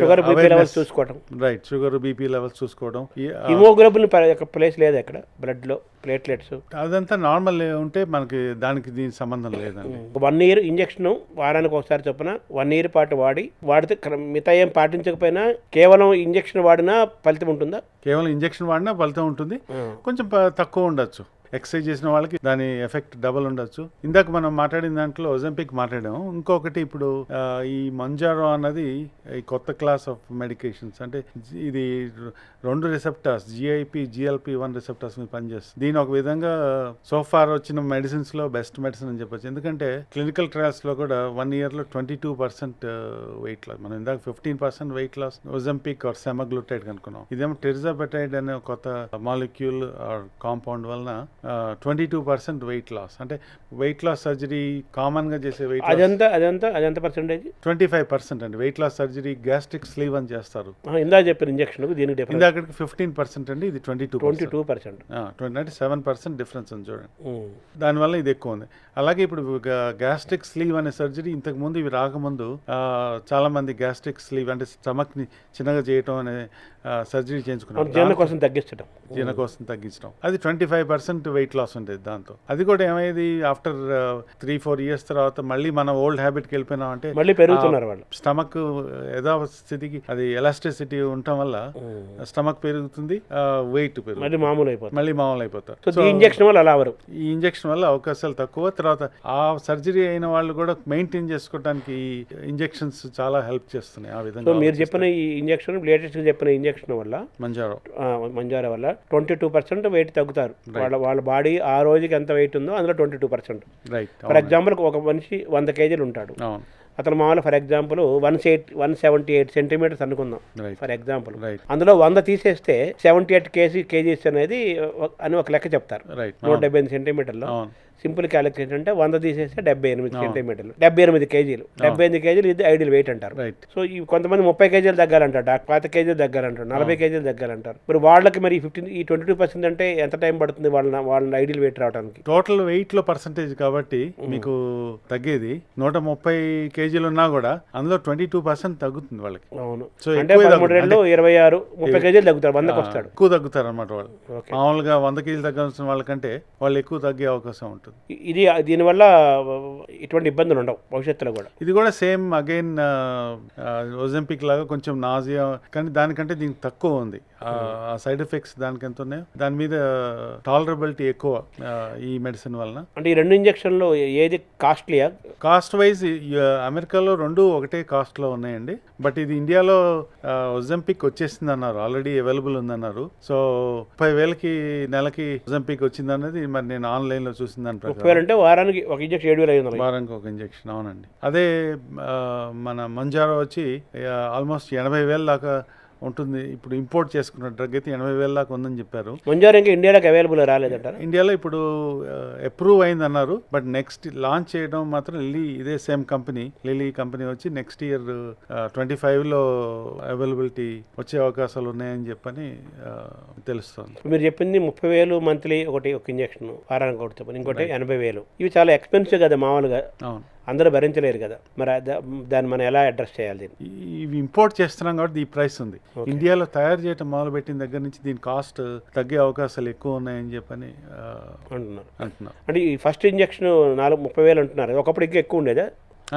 B: షుగర్ బీపీ లెవెల్స్ చూసుకోవడం.
C: రైట్, షుగర్ బీపీ లెవెల్స్ చూసుకోవడం.
B: హిమోగ్లోబిన్ ప్లేస్ లేదా ఇక్కడ బ్లడ్ లో? ప్లేట్లెట్స్
C: అదంతా నార్మల్ ఉంటే మనకి దీనికి సంబంధం లేదండి.
B: 1 year ఇంజక్షన్ వారానికి ఒకసారి చొప్పున 1 year పాటు వాడితే మిగతా ఏం పాటించకపోయినా కేవలం ఇంజక్షన్ వాడినా ఫలితం ఉంటుందా?
C: కేవలం ఇంజక్షన్ వాడినా ఫలితం ఉంటుంది, కొంచెం తక్కువ ఉండొచ్చు. ఎక్సర్సైజ్ చేసిన వాళ్ళకి దాని ఎఫెక్ట్ డబల్ ఉండొచ్చు. ఇందాక మనం మాట్లాడిన దాంట్లో ఒజెంపిక్ మాట్లాడాము. ఇంకొకటి ఇప్పుడు ఈ మంజారో అన్నది ఈ కొత్త క్లాస్ ఆఫ్ మెడికేషన్స్, అంటే ఇది 2 రిసెప్టార్స్, GIP, GLP-1 రిసెప్టార్స్ మీద పనిచేస్తుంది. దీని ఒక విధంగా సోఫార్ వచ్చిన మెడిసిన్స్ లో బెస్ట్ మెడిసిన్ అని చెప్పొచ్చు. ఎందుకంటే క్లినికల్ ట్రయల్స్ లో కూడా 1 year లో 22% వెయిట్ లాస్. మనం ఇందాక 15% weight loss Ozempic or semaglutide కనుక్కున్నాం. ఇదేమో టెరిజాపెటైడ్ అనే కొత్త మాలిక్యూల్ ఆర్ కాంపౌండ్ వలన 22% వెయిట్ లాస్. అంటే వెయిట్ లాస్ సర్జరీ కామన్ గా చేసే వెయిట్
B: అదంతా పర్సెంటేజ్
C: 25% అండి. Weight loss surgery gastric sleeve అని చేస్తారు.
B: ఇందాక చెప్పిన ఇంజక్షన్ దీనికి
C: ఇందాకటికి 15% అండి, ఇది 22%. 7% డిఫరెన్స్ అని చూడండి. దానివల్ల ఇది ఎక్కువ ఉంది. అలాగే ఇప్పుడు గ్యాస్ట్రిక్ స్లీవ్ అనే సర్జరీ ఇంతకు ముందు ఇవి రాకముందు చాలా మంది గ్యాస్ట్రిక్ స్లీవ్ అంటే స్టమక్ ని చిన్నగా చేయటం అనే సర్జరీ చేయించుకున్నారు, జీర్ణ కోసం తగ్గించడం. అది 25% వెయిట్ లాస్ ఉండేది దాంతో. అది కూడా ఏమైంది ఆఫ్టర్ 3-4 ఇయర్స్ తర్వాత మళ్ళీ మన ఓల్డ్ హ్యాబిట్కి వెళ్ళిపోయినాం అంటే
B: మళ్ళీ పెరుగుతున్నారు వాళ్ళు.
C: స్టమక్ యథాస్థితికి అది ఎలాస్టిసిటీ ఉండటం వల్ల స్టమక్ పెరుగుతుంది, వెయిట్ పెరుగుతుంది,
B: మళ్ళీ మామూలు
C: అయిపోతారు.
B: సో ఈ ఇంజెక్షన్ వల్ల అలా అవరు.
C: ఈ ఇంజెక్షన్ వల్ల అవకాశాలు తక్కువ. తర్వాత ఆ సర్జరీ అయిన వాళ్ళు కూడా మెయింటైన్ చేసుకోవడానికి ఈ ఇంజెక్షన్స్ చాలా హెల్ప్ చేస్తున్నాయి. ఆ
B: సో
C: విధంగా
B: మీరు చెప్పిన ఈ ఇంజెక్షన్, లేటెస్ట్ చెప్పిన ఇంజెక్షన్ వల్ల మంజారా వల్ల 22% వెయిట్ తగ్గుతారు. వాళ్ళ బాడీ ఆ రోజుకి ఎంత వెయిట్ ఉందో అందులో 22%.
C: రైట్.
B: ఫర్ ఎగ్జాంపుల్ ఒక మనిషి 100 కేజీలు ఉంటాడు. అతను మామూలు ఫర్ ఎగ్జాంపుల్ 178 సెంటీమీటర్స్ అనుకుందాం ఫర్ ఎగ్జాంపుల్. అందులో 100 తీసేస్తే 78 కేజీస్ అనేది అని ఒక లెక్క చెప్తారు. 178 సెంటీమీటర్లు సింపుల్ క్యాలిక్యులేషన్ అంటే 100 తీసేస్తే 78 సెంటీమీటర్లు, 78 కేజీలు. 78 కేజీలు ఇది ఐడియల్ వెయిట్ అంటారు. సో ఈ కొంతమంది 30 కేజీలు తగ్గాలంటారు, 40 కేజీలు తగ్గాలంటారు, 40 కేజీలు తగ్గాలంటారు. మరి వాళ్ళకి మరి ఈ 22% అంటే ఎంత టైం పడుతుంది వాళ్ళ ఐడియల్ వెయిట్ రావడానికి?
C: టోటల్ వెయిట్ లో పర్సంటేజ్ కాబట్టి మీకు తగ్గేది 130 కేజీలు ఉన్నా కూడా అందులో 22% తగ్గుతుంది వాళ్ళకి.
B: అవును. సో అంటే 13 26 30 కేజీలు తగ్గుతారు, 100కి వస్తాడు.
C: ఎక్కువ తగ్గుతారు అనమాట వాళ్ళు. మామూలుగా 100 కేజీలు తగ్గాల్సిన వాళ్ళకంటే వాళ్ళు ఎక్కువ తగ్గే అవకాశం ఉంటుంది.
B: ఇది దీనివల్ల ఇటువంటి ఇబ్బందులు ఉండవు భవిష్యత్తులో కూడా.
C: ఇది కూడా సేమ్ అగైన్ ఒజెంపిక్ లాగా కొంచెం నాజియా, కానీ దానికంటే దీనికి తక్కువ ఉంది. ఆ సైడ్ ఎఫెక్ట్స్ దానికి ఎంత ఉన్నాయో దాని మీద టాలరబిలిటీ ఎక్కువ ఈ మెడిసిన్ వలన.
B: అంటే ఈ 2 ఇంజెక్షన్లు ఏది కాస్ట్లీయా?
C: కాస్ట్ వైజ్ అమెరికాలో 2 ఒకటే కాస్ట్లో ఉన్నాయండి. బట్ ఇది ఇండియాలో ఒజెంపిక్ వచ్చేసింది అన్నారు, ఆల్రెడీ అవైలబుల్ ఉందన్నారు. సో 30,000కి నెలకి ఒజెంపిక్ వచ్చింది అన్నది మరి నేను ఆన్లైన్లో చూసిందని.
B: 30,000 అంటే వారానికి ఒక ఇంజెక్షన్ 7,500.
C: వారానికి ఒక ఇంజెక్షన్, అవునండి. అదే మన మంజారా వచ్చి ఆల్మోస్ట్ 80,000 దాకా ఉంటుంది. ఇప్పుడు ఇంపోర్ట్ చేసుకున్న డ్రగ్ అయితే 80,000 దాకా ఉందని చెప్పారు.
B: మంజారా ఇంకా ఇండియాలోకి అవైలబుల్ రాలేదంటారు.
C: ఇండియాలో ఇప్పుడు అప్రూవ్ అయిందన్నారు. బట్ నెక్స్ట్ లాంచ్ చేయడం మాత్రం ఇదే సేమ్ కంపెనీ, లిలీ కంపెనీ వచ్చి నెక్స్ట్ ఇయర్ 25లో అవైలబిలిటీ వచ్చే అవకాశాలు ఉన్నాయని చెప్పని తెలుస్తుంది.
B: మీరు చెప్పింది 30,000 మంత్లీ ఒక ఇంజెక్షన్, వారానికి ఒకటి చెప్పండి, ఇంకోటి 80,000. ఇవి చాలా ఎక్స్పెన్సివ్ కదా మామూలుగా.
C: అవును,
B: అందరూ భరించలేరు కదా. మరి దాన్ని మనం ఎలా అడ్రస్ చేయాలి?
C: ఇవి ఇంపోర్ట్ చేస్తున్నాం కాబట్టి ఈ ప్రైస్ ఉంది. ఇండియాలో తయారు చేయడం మొదలుపెట్టిన దగ్గర నుంచి దీని కాస్ట్ తగ్గే అవకాశాలు ఎక్కువ ఉన్నాయని చెప్పని అంటున్నారు.
B: అంటే ఈ ఫస్ట్ ఇంజెక్షన్ 30,000 అంటున్నారు, ఒకప్పుడు ఇంకా ఎక్కువ ఉండేదా?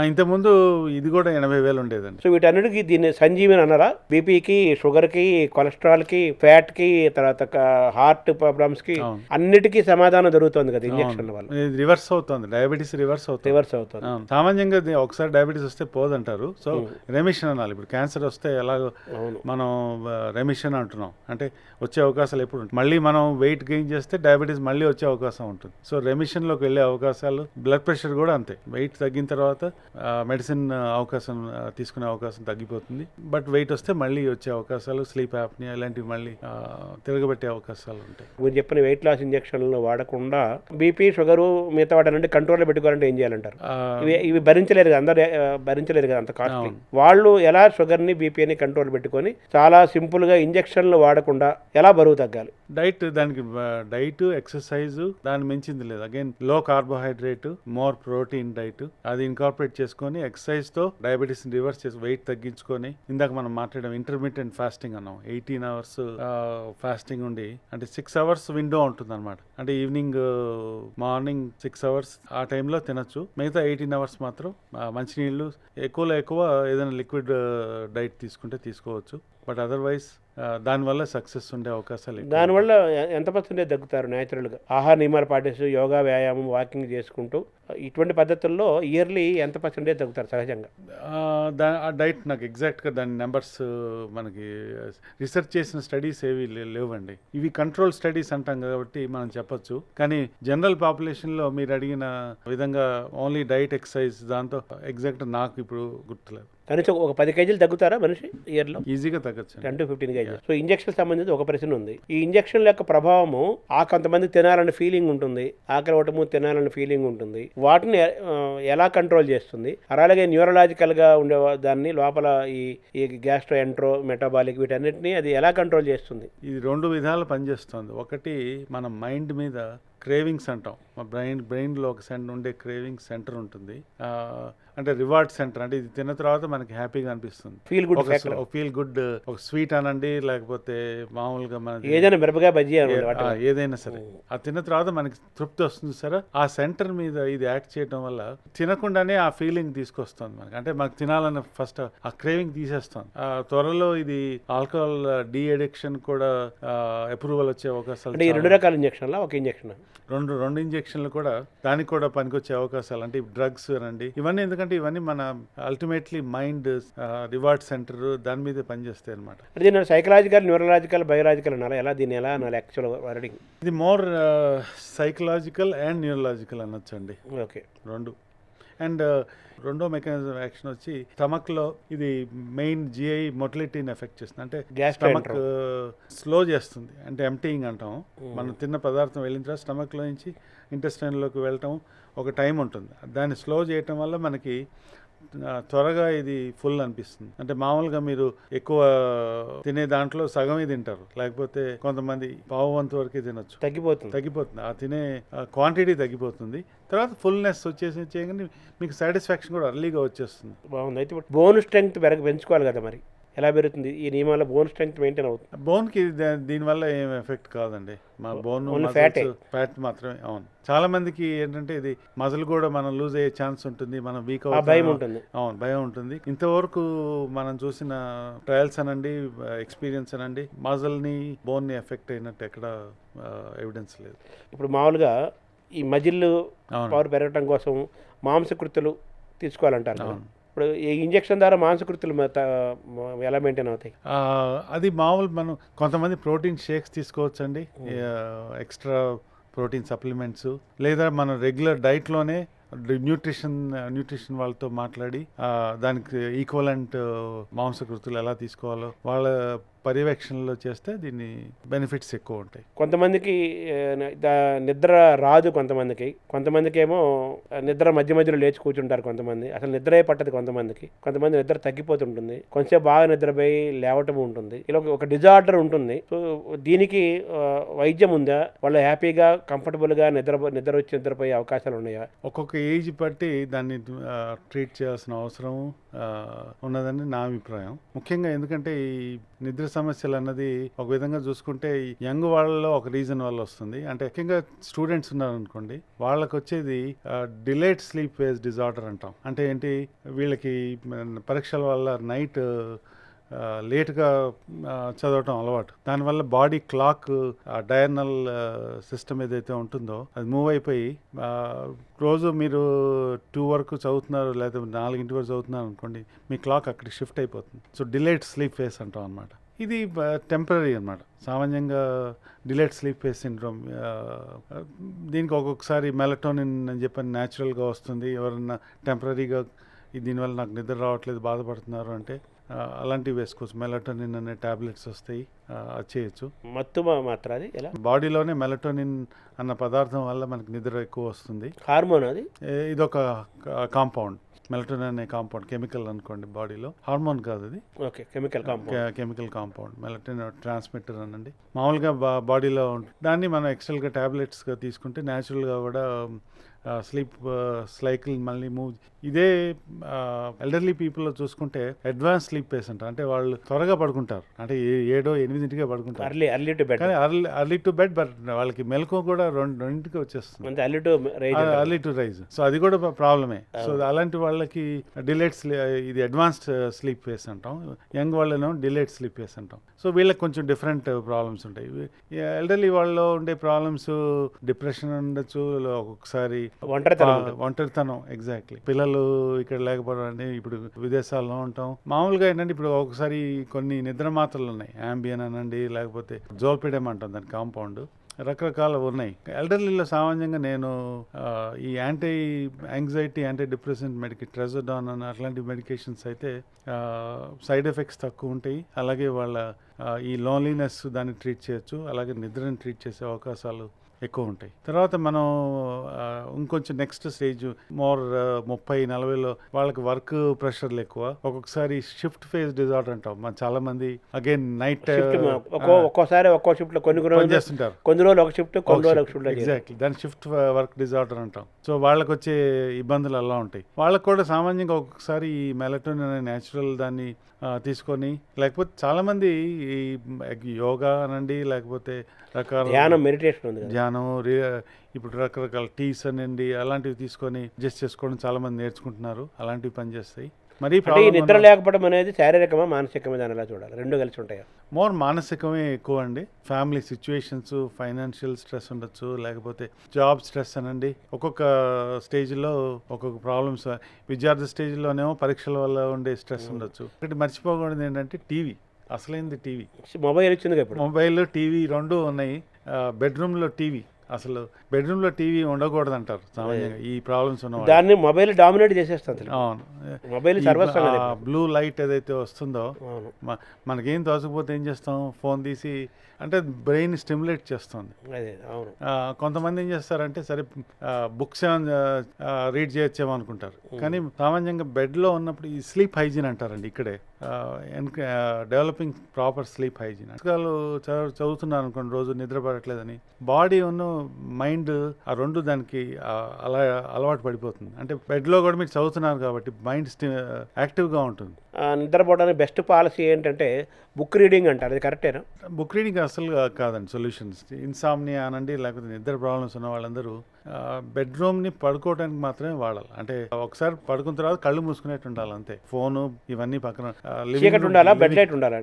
C: ఇంతకుముందు ఇది కూడా 80,000 ఉండేదండి.
B: సో వీటన్నిటికీ దీన్ని సంజీవని అన్నారా? బీపీకి, షుగర్కి, కొలెస్ట్రాల్కి, ఫ్యాట్కి, తర్వాత హార్ట్ ప్రాబ్లమ్స్కి అన్నిటికీ సమాధానం దొరుకుతుంది కదా ఇంజెక్షన్ వల్ల.
C: రివర్స్ అవుతుంది, డయాబెటీస్ రివర్స్ అవుతుంది. సామాన్యంగా ఒకసారి డయాబెటీస్ వస్తే పోదంటారు. సో రెమిషన్ అనాలి. ఇప్పుడు క్యాన్సర్ వస్తే ఎలాగో మనం రెమిషన్ అంటున్నాం, అంటే వచ్చే అవకాశాలు ఎప్పుడు ఉంటాయి. మళ్ళీ మనం వెయిట్ గెయిన్ చేస్తే డయాబెటీస్ మళ్ళీ వచ్చే అవకాశం ఉంటుంది. సో రెమిషన్లోకి వెళ్ళే అవకాశాలు, బ్లడ్ ప్రెషర్ కూడా అంతే. వెయిట్ తగ్గిన తర్వాత మెడిసిన్ అవకాశం తీసుకునే అవకాశం తగ్గిపోతుంది. బట్ వెయిట్ వస్తే మళ్ళీ వచ్చే అవకాశాలు, స్లీప్ యాప్నియా ఇలాంటివి మళ్ళీ తిరగబెట్టే అవకాశాలు ఉంటాయి.
B: మీరు చెప్పిన వెయిట్ లాస్ ఇంజెక్షన్లు వాడకుండా బీపీ, షుగర్ మిగతా వాడాలంటే కంట్రోల్లో పెట్టుకోవాలంటే ఏం చేయాలంటారు? ఇవి భరించలేరు కదా, అందరూ భరించలేరు కదా అంత కాస్ట్లీ. వాళ్ళు ఎలా షుగర్ని, బీపీని కంట్రోల్ పెట్టుకొని చాలా సింపుల్గా ఇంజెక్షన్లు వాడకుండా ఎలా బరువు తగ్గాలి?
C: దానికి డైట్, ఎక్సర్సైజ్, దాన్ని మించింది లేదు. అగైన్ లో కార్బోహైడ్రేట్, మోర్ ప్రోటీన్ డైట్ అది ఇన్కార్పొరేట్ చేసుకొని ఎక్సర్సైజ్తో డయాబెటీస్ రివర్స్ చేసి వెయిట్ తగ్గించుకొని, ఇందాక మనం మాట్లాడడం ఇంటర్మీడియట్ ఫాస్టింగ్ అన్నాం. 18 hours ఫాస్టింగ్ ఉండి, అంటే 6 hours విండో ఉంటుంది అనమాట. అంటే ఈవినింగ్, మార్నింగ్ 6 hours ఆ టైంలో తినచ్చు. మిగతా 18 hours మాత్రం మంచినీళ్ళు, ఎక్కువ ఏదైనా లిక్విడ్ డైట్ తీసుకుంటే తీసుకోవచ్చు. బట్ అదర్వైజ్ దానివల్ల సక్సెస్ ఉండే అవకాశాలు.
B: దానివల్ల ఎంత పర్సెంటేజ్ తగ్గుతారు న్యాచురల్గా? ఆహార నియమాలు పాటిస్తూ, యోగా, వ్యాయామం, వాకింగ్ చేసుకుంటూ ఇటువంటి పద్ధతుల్లో ఇయర్లీ ఎంత పర్సెంటేజ్ తగ్గుతారు సహజంగా?
C: ఆ డైట్ నాకు ఎగ్జాక్ట్గా దాని నెంబర్స్ మనకి రీసెర్చ్ చేసిన స్టడీస్ ఏవి లేవండి. ఇవి కంట్రోల్ స్టడీస్ అంటాం కాబట్టి మనం చెప్పొచ్చు. కానీ జనరల్ పాపులేషన్లో మీరు అడిగిన విధంగా ఓన్లీ డైట్, ఎక్సర్సైజ్, దాంతో ఎగ్జాక్ట్ నాకు ఇప్పుడు గుర్తులేదు.
B: కనీసం ఒక 10 కేజీలు తగ్గుతారా మనిషి ఇయర్లో?
C: ఈజీగా తగ్గచ్చు,
B: 10 to 15 కేజీలు. సో ఇంజెక్షన్ సంబంధించి ఒక ప్రశ్న ఉంది. ఈ ఇంజెక్షన్ యొక్క ప్రభావము కొంతమంది తినాలనే ఫీలింగ్ ఉంటుంది, ఆకలి ఓటము తినాలనే ఫీలింగ్ ఉంటుంది. వాటిని ఎలా కంట్రోల్ చేస్తుంది? అలాగే న్యూరలాజికల్గా ఉండే దాన్ని లోపల ఈ గ్యాస్ట్రో ఎంట్రో మెటాబాలిక్ వీటన్నిటిని అది ఎలా కంట్రోల్ చేస్తుంది?
C: ఇది 2 విధాలు పనిచేస్తుంది. ఒకటి మన మైండ్ మీద క్రేవింగ్స్ అంటాం. మా బ్రెయిన్లో ఒక ఉండే క్రేవింగ్ సెంటర్ ఉంటుంది. అంటే రివార్డ్ సెంటర్, అంటే ఇది తిన్న తర్వాత మనకి హ్యాపీగా అనిపిస్తుంది. ఫీల్ గుడ్, ఒక స్వీట్ అనండి, లేకపోతే మామూలుగా మన
B: ఏదైనా మిరపకాయ బజ్జీ
C: ఏదైనా సరే ఆ తిన్న తర్వాత మనకి తృప్తి వస్తుంది సరే. ఆ సెంటర్ మీద ఇది యాక్ట్ చేయడం వల్ల తినకుండానే ఆ ఫీలింగ్ తీసుకొస్తుంది మనకి. అంటే మనకు తినాలని ఫస్ట్ ఆ క్రేవింగ్ తీసేస్తుంది. త్వరలో ఇది ఆల్కహాల్ డీ అడిక్షన్ కూడా అప్రూవల్ వచ్చే అవకాశాలు.
B: 2 రకాల ఇంజక్షన్లా ఒక ఇంజక్షన్?
C: రెండు ఇంజక్షన్లు కూడా దానికి కూడా పనికొచ్చే అవకాశాలు. అంటే డ్రగ్స్ అనండి ఇవన్నీ, ఎందుకంటే ఇవన్నీ మన అల్టిమేట్లీ మైండ్ రివార్డ్ సెంటర్ దాని మీదే పనిచేస్తాయి అనమాట.
B: దీని సైకలాజికల్, న్యూరలాజికల్, బయోలాజికల్ అనాలి, ఎలా అనాలి యాక్చువల్ వర్డింగ్?
C: ఇది మోర్ సైకలాజికల్ అండ్ న్యూరలాజికల్ అనొచ్చండి.
B: ఓకే,
C: రెండు. అండ్ రెండో మెకానిజం యాక్షన్ వచ్చి స్టమక్లో ఇది మెయిన్ జిఐ మొటిలిటీని ఎఫెక్ట్ చేస్తుంది. అంటే స్టమక్ స్లో చేస్తుంది, అంటే ఎంప్టీయింగ్ అంటాం. మనం తిన్న పదార్థం వెళ్ళిన తర్వాత స్టమక్లో నుంచి ఇంటెస్టైన్లోకి వెళ్ళటం ఒక టైం ఉంటుంది. దాన్ని స్లో చేయటం వల్ల మనకి త్వరగా ఇది ఫుల్ అనిపిస్తుంది. అంటే మామూలుగా మీరు ఎక్కువ తినే దాంట్లో సగమే తింటారు, లేకపోతే కొంతమంది పావు వంతు వరకే తినొచ్చు. తగ్గిపోతుంది ఆ తినే క్వాంటిటీ తగ్గిపోతుంది. తర్వాత ఫుల్నెస్ చేయగానే మీకు సాటిస్ఫాక్షన్ కూడా అర్లీగా వచ్చేస్తుంది.
B: బాగుంది. అయితే బోన్ స్ట్రెంగ్త్ పెంచుకోవాలి కదా, మరి ఎలా పెరుగుతుంది ఈ నియమాల? బోన్ స్ట్రెంగ్త్ మెయింటైన్ అవుతుంది?
C: బోన్కి దీనివల్ల ఏం ఎఫెక్ట్ కాదండి. మా బోన్ ఫ్యాట్ మాత్రమే. అవును, చాలా మందికి ఏంటంటే ఇది మజిల్ కూడా మనం లూజ్ అయ్యే ఛాన్స్ ఉంటుంది, మనం వీక్
B: భయం ఉంటుంది.
C: అవును, భయం ఉంటుంది. ఇంతవరకు మనం చూసిన ట్రయల్స్ అనండి, ఎక్స్పీరియన్స్ అనండి, మజిల్ని బోన్ని ఎఫెక్ట్ అయినట్టు ఎక్కడ ఎవిడెన్స్ లేదు.
B: ఇప్పుడు మామూలుగా ఈ మజిల్ పవర్ పెరగటం కోసం మాంసకృతులు తీసుకోవాలంటారు. ఇప్పుడు ఈ ఇంజక్షన్ ద్వారా మాంసకృతులు ఎలా మెయింటైన్ అవుతాయి?
C: అది మామూలు మనం కొంతమంది ప్రోటీన్ షేక్స్ తీసుకోవచ్చు అండి, ఎక్స్ట్రా ప్రోటీన్ సప్లిమెంట్స్, లేదా మన రెగ్యులర్ డైట్లోనే న్యూట్రిషన్ వాళ్ళతో మాట్లాడి దానికి ఈక్వలెంట్ మాంసకృతులు ఎలా తీసుకోవాలో వాళ్ళ పర్యవేక్షణలో చేస్తే దీన్ని బెనిఫిట్స్ ఎక్కువ ఉంటాయి.
B: కొంతమందికి నిద్ర రాదు, కొంతమందికి ఏమో నిద్ర మధ్యలో లేచి కూర్చుంటారు, కొంతమంది అసలు నిద్రే పట్టదు, కొంతమంది నిద్ర తగ్గిపోతుంటుంది, కొంచెం బాగా నిద్రపోయి లేవటం ఉంటుంది. ఇలా ఒక డిజార్డర్ ఉంటుంది. సో దీనికి వైద్యం ఉందా? వాళ్ళు హ్యాపీగా కంఫర్టబుల్గా నిద్ర వచ్చి నిద్రపోయే అవకాశాలు ఉన్నాయా?
C: ఒక్కొక్క ఏజ్ బట్టి దాన్ని ట్రీట్ చేయాల్సిన అవసరం ఉన్నదని నా అభిప్రాయం. ముఖ్యంగా ఎందుకంటే ఈ నిద్ర సమస్యలు అన్నది ఒక విధంగా చూసుకుంటే యంగ్ వాళ్ళలో ఒక రీజన్ వల్ల వస్తుంది. అంటే ముఖ్యంగా స్టూడెంట్స్ ఉన్నారనుకోండి, వాళ్ళకి వచ్చేది డిలేడ్ స్లీప్ ఫేజ్ డిజార్డర్ అంటాం. అంటే ఏంటి, వీళ్ళకి పరీక్షల వల్ల నైట్ లేట్గా చదవటం అలవాటు. దానివల్ల బాడీ క్లాక్ డయర్నల్ సిస్టమ్ ఏదైతే ఉంటుందో అది మూవ్ అయిపోయి రోజు మీరు 2 వరకు చదువుతున్నారు లేదా 4 వరకు చదువుతున్నారు అనుకోండి, మీ క్లాక్ అక్కడికి షిఫ్ట్ అయిపోతుంది. సో డిలేడ్ స్లీప్ ఫేస్ అంటాం అనమాట. ఇది టెంపరీ అనమాట. సామాన్యంగా డిలేడ్ స్లీప్ ఫేస్ సిండ్రోమ్, దీనికి ఒక్కొక్కసారి మెలటోనిన్ అని చెప్పని న్యాచురల్గా వస్తుంది. ఎవరన్నా టెంపరీగా దీనివల్ల నాకు నిద్ర రావట్లేదు బాధపడుతున్నారు అంటే అలాంటివి వేసుకోవచ్చు. మెలటోనిన్ అనే టాబ్లెట్స్ వస్తాయి, అది చేయొచ్చు.
B: మాత్రం అది ఎలా
C: బాడీలోనే మెలటోనిన్ అన్న పదార్థం వల్ల మనకి నిద్ర ఎక్కువ వస్తుంది.
B: హార్మోన్ అది,
C: ఇదొక కాంపౌండ్. మెలటోనిన్ అనే కాంపౌండ్ కెమికల్ అనుకోండి, బాడీలో హార్మోన్ కాదు అది.
B: Okay, chemical compound melatonin transmitter అనండి. మామూలుగా బాడీలో దాన్ని మనం ఎక్స్ట్రాగా టాబ్లెట్స్గా తీసుకుంటే న్యాచురల్గా కూడా స్లీప్ సైకిల్ మళ్ళీ మూవ్. ఇదే ఎల్డర్లీ పీపుల్లో చూసుకుంటే అడ్వాన్స్ స్లీప్ ఫేస్ అంటారు. అంటే వాళ్ళు త్వరగా పడుకుంటారు, అంటే 7-8 పడుకుంటారు, అర్లీ టు బెడ్. బట్ వాళ్ళకి మెలకువ కూడా 2 వచ్చేస్తుంది, అర్లీ టు రైజ్. సో అది కూడా ప్రాబ్లమే. సో అలాంటి వాళ్ళకి డిలేడ్ ఇది అడ్వాన్స్డ్ స్లీప్ ఫేస్ అంటాం. యంగ్ వాళ్ళేమో డిలేడ్ స్లీప్ ఫేస్ అంటాం. సో వీళ్ళకి కొంచెం డిఫరెంట్ ప్రాబ్లమ్స్ ఉంటాయి. ఎల్డర్లీ వాళ్ళలో ఉండే ప్రాబ్లమ్స్ డిప్రెషన్ ఉండొచ్చు, ఒక్కొక్కసారి ఒంటరితనం. ఎగ్జాక్ట్లీ. పిల్లలు ఇక్కడ లేకపోవడం, ఇప్పుడు విదేశాల్లో ఉంటాం. మామూలుగా ఏంటంటే ఇప్పుడు ఒకసారి కొన్ని నిద్ర మాత్రలు ఉన్నాయి, యాంబియన్ అనండి, లేకపోతే జోల్పిడెమ్ అంటాం దాని కాంపౌండ్, రకరకాలు ఉన్నాయి. ఎల్డర్లీలో సామాన్యంగా నేను ఈ యాంగ్జైటీ యాంటీ డిప్రెసెంట్ ట్రెజోడాన్ అని అట్లాంటి మెడికేషన్స్ అయితే సైడ్ ఎఫెక్ట్స్ తక్కువ ఉంటాయి. అలాగే వాళ్ళ ఈ లోన్లీనెస్ దాన్ని ట్రీట్ చేయొచ్చు, అలాగే నిద్రని ట్రీట్ చేసే అవకాశాలు
C: ఎక్కువ ఉంటాయి. తర్వాత మనం ఇంకొంచెం నెక్స్ట్ స్టేజ్ మోర్ 30-40లో వాళ్ళకి వర్క్ ప్రెషర్లు ఎక్కువ, ఒక్కొక్కసారి షిఫ్ట్ ఫేజ్ డిజార్డర్ అంటాం. మన చాలా మంది అగైన్ నైట్
B: ఒక్కోసారి ఒక్కో షిఫ్ట్ లో కొన్ని రోజులు
C: చేస్తుంటారు,
B: కొన్ని రోజులు ఒక షిఫ్ట్, కొన్ని రోజులు ఒక షిఫ్ట్.
C: ఎగ్జాక్ట్లీ, దాన్ని షిఫ్ట్ వర్క్ డిజార్డర్ అంటాం. సో వాళ్ళకి వచ్చే ఇబ్బందులు అలా ఉంటాయి. వాళ్ళకి కూడా సామాన్యంగా ఒక్కొక్కసారి ఈ మెలటోనిన్ అనే న్యాచురల్ దాన్ని తీసుకొని, లేకపోతే చాలామంది ఈ యోగా అనండి, లేకపోతే
B: ధ్యానం, మెడిటేషన్ ఉంది,
C: ధ్యానం, ఇప్పుడు రకరకాల టీస్ అనండి, అలాంటివి తీసుకొని అడ్జస్ట్ చేసుకోవడం చాలామంది నేర్చుకుంటున్నారు. అలాంటివి పనిచేస్తాయి. మరి
B: నిద్ర లేకపోవడం అనేది శారీరకమా మానసికమా, దాని ఎలా చూడాలి? రెండు కలిసి ఉంటాయా?
C: మోర్ మానసికమే ఎక్కువ అండి. ఫ్యామిలీ సిచ్యువేషన్స్, ఫైనాన్షియల్ స్ట్రెస్ ఉండొచ్చు, లేకపోతే జాబ్ స్ట్రెస్ అనండి. ఒక్కొక్క స్టేజ్లో ఒక్కొక్క ప్రాబ్లమ్స్. విద్యార్థి స్టేజ్లోనేమో పరీక్షల వల్ల ఉండే స్ట్రెస్ ఉండొచ్చు. ఒకటి మర్చిపోకూడదు ఏంటంటే టీవీ. అసలైంది టీవీ.
B: మొబైల్ వచ్చింది, ఇప్పుడు
C: మొబైల్ టీవీ రెండూ ఉన్నాయి. బెడ్రూమ్లో టీవీ, అసలు బెడ్రూమ్లో టీవీ ఉండకూడదు అంటారు సామాన్యంగా ఈ ప్రాబ్లమ్స్ ఉన్న.
B: దాన్ని మొబైల్ డామినేట్ చేసేస్తుంది.
C: అవును,
B: మొబైల్
C: బ్లూ లైట్ ఏదైతే వస్తుందో, మనకేం తోచకపోతే ఏం చేస్తాం, ఫోన్ తీసి, అంటే బ్రెయిన్ స్టిమ్యులేట్ చేస్తుంది. కొంతమంది ఏం చేస్తారంటే సరే బుక్స్ రీడ్ చేయొచ్చేమో అనుకుంటారు, కానీ సామాన్యంగా బెడ్లో ఉన్నప్పుడు ఈ స్లీప్ హైజీన్ అంటారండి ఇక్కడే, డెవలపింగ్ ప్రాపర్ స్లీప్ హైజీన్. పుస్తకాలు చదువుతున్నారు అనుకోండి, రోజు నిద్ర పడట్లేదని, బాడీ ఉన్న మైండ్ ఆ రెండు దానికి అలా అలవాటు పడిపోతుంది. అంటే బెడ్లో కూడా మీరు చదువుతున్నారు కాబట్టి మైండ్ యాక్టివ్గా ఉంటుంది.
B: నిద్రపోవడానికి బెస్ట్ పాలసీ ఏంటంటే బుక్ రీడింగ్ అంటారు, అది కరెక్టేనా?
C: బుక్ రీడింగ్ అసలు కాదండి సొల్యూషన్స్. ఇన్సామ్నియా అనండి, లేకపోతే నిద్ర ప్రాబ్లమ్స్ ఉన్న వాళ్ళందరూ బెడ్రూమ్ని పడుకోవడానికి మాత్రమే వాడాలి. అంటే ఒకసారి పడుకున్న తర్వాత కళ్ళు మూసుకునేట్టు ఉండాలి అంతే. ఫోను ఇవన్నీ పక్కన,
B: చీకటి ఉండాలా, బెడ్ లైట్ ఉండాలా?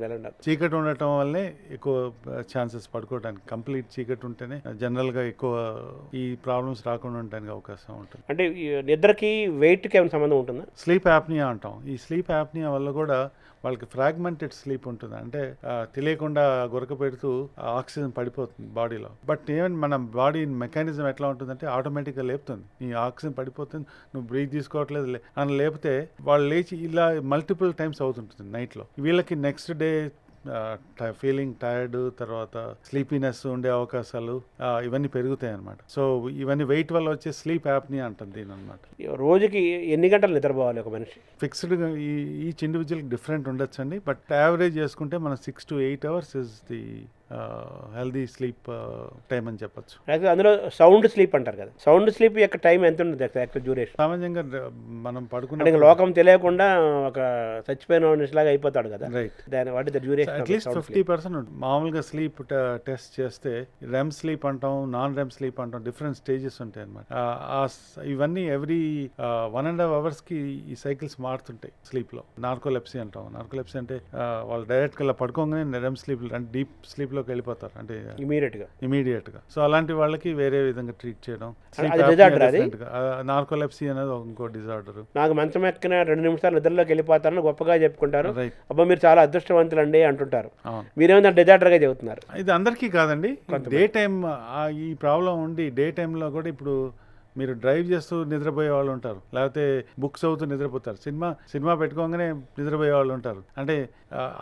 C: చీకటి ఉండటం వల్లే ఎక్కువ ఛాన్సెస్ పడుకోవడానికి. కంప్లీట్ చీకటి ఉంటేనే జనరల్గా ఎక్కువ ఈ ప్రాబ్లమ్స్ రాకుండా ఉండడానికి అవకాశం ఉంటుంది.
B: అంటే నిద్రకి వెయిట్కి ఏమైనా సంబంధం ఉంటుందా?
C: స్లీప్ యాప్నియా అంటాం. ఈ స్లీప్ యాప్నియా వల్ల కూడా వాళ్ళకి ఫ్రాగ్మెంటెడ్ స్లీప్ ఉంటుంది. అంటే తెలియకుండా గురక పెడుతూ ఆక్సిజన్ పడిపోతుంది బాడీలో. బట్ ఈవెన్ మన బాడీ మెకానిజం ఎట్లా ఉంటుందంటే ఆటోమేటిక్గా లేపుతుంది, ఈ ఆక్సిజన్ పడిపోతుంది, నువ్వు బ్రీత్ తీసుకోవట్లేదు అని లేపితే వాళ్ళు లేచి ఇలా మల్టిపుల్ టైమ్స్ అవుతుంటుంది నైట్లో. వీళ్ళకి నెక్స్ట్ డే ఫీలింగ్ టైర్డ్, తర్వాత స్లీపీనెస్ ఉండే అవకాశాలు ఇవన్నీ పెరుగుతాయి అన్నమాట. సో ఇవన్నీ వెయిట్ వల్ల వచ్చే స్లీప్ యాప్నియా అంటుంది దీని అనమాట.
B: రోజుకి ఎన్ని గంటలు నిద్రపోవాలి ఒక మనిషి?
C: ఫిక్స్డ్గా ఈచ్ ఇండివిజువల్కి డిఫరెంట్ ఉండొచ్చండి, బట్ యావరేజ్ చేసుకుంటే మన 6 to 8 hours is the healthy sleep time అని చెప్పచ్చు.
B: అయితే అందులో సౌండ్ స్లీప్ అంటారు కదా, సౌండ్ స్లీప్ యొక్క టైం ఎంత ఉంటుంది యాక్చువల్ డ్యూరేషన్?
C: సామాన్యంగా మనం పడుకున్న
B: లోకం తెలియకుండా ఒక చచ్చిపోయిన లాగా అయిపోతాడు కదా,
C: రైట్.
B: దాని వాటి డ్యూరేషన్
C: అట్లీస్ట్ 50% ఉంటుంది. మామూలుగా స్లీప్ టెస్ట్ చేస్తే రెమ్ స్లీప్ అంటాం, నాన్ రెమ్ స్లీప్ అంటాం, డిఫరెంట్ స్టేజెస్ ఉంటాయి అనమాట. ఇవన్నీ ఎవ్రీ 1.5 hours ఈ సైకిల్స్ మారుతుంటాయి స్లీప్లో. నార్కోలెప్సీ అంటాం. నార్కోలెప్సీ అంటే వాళ్ళు డైరెక్ట్గా పడుకోగానే రెమ్ స్లీప్, డీప్ స్లీప్ లోకి వెళ్ళిపోతారు, అంటే ఇమీడియట్ గా. సో అలాంటి వాళ్ళకి వేరే విధంగా ట్రీట్ చేయడం. నార్కోలెప్సీ అనేది ఇంకో డిజార్డర్.
B: నాకు మంచం ఎక్కిన 2 నిమిషాలు నిద్రలోకి వెళ్ళిపోతారని గొప్పగా చెప్పుకుంటారు, అబ్బా మీరు చాలా అదృష్టవంతులండి అంటుంటారు. మీరేమో డిజార్డర్ గా చెబుతున్నారు.
C: ఇది అందరికీ కాదండి, డే టైం ఈ ప్రాబ్లం ఉండి డే టైంలో కూడా ఇప్పుడు మీరు డ్రైవ్ చేస్తూ నిద్రపోయే వాళ్ళు ఉంటారు, లేకపోతే బుక్స్ చదువుతూ నిద్రపోతారు, సినిమా పెట్టుకోగానే నిద్రపోయే వాళ్ళు ఉంటారు. అంటే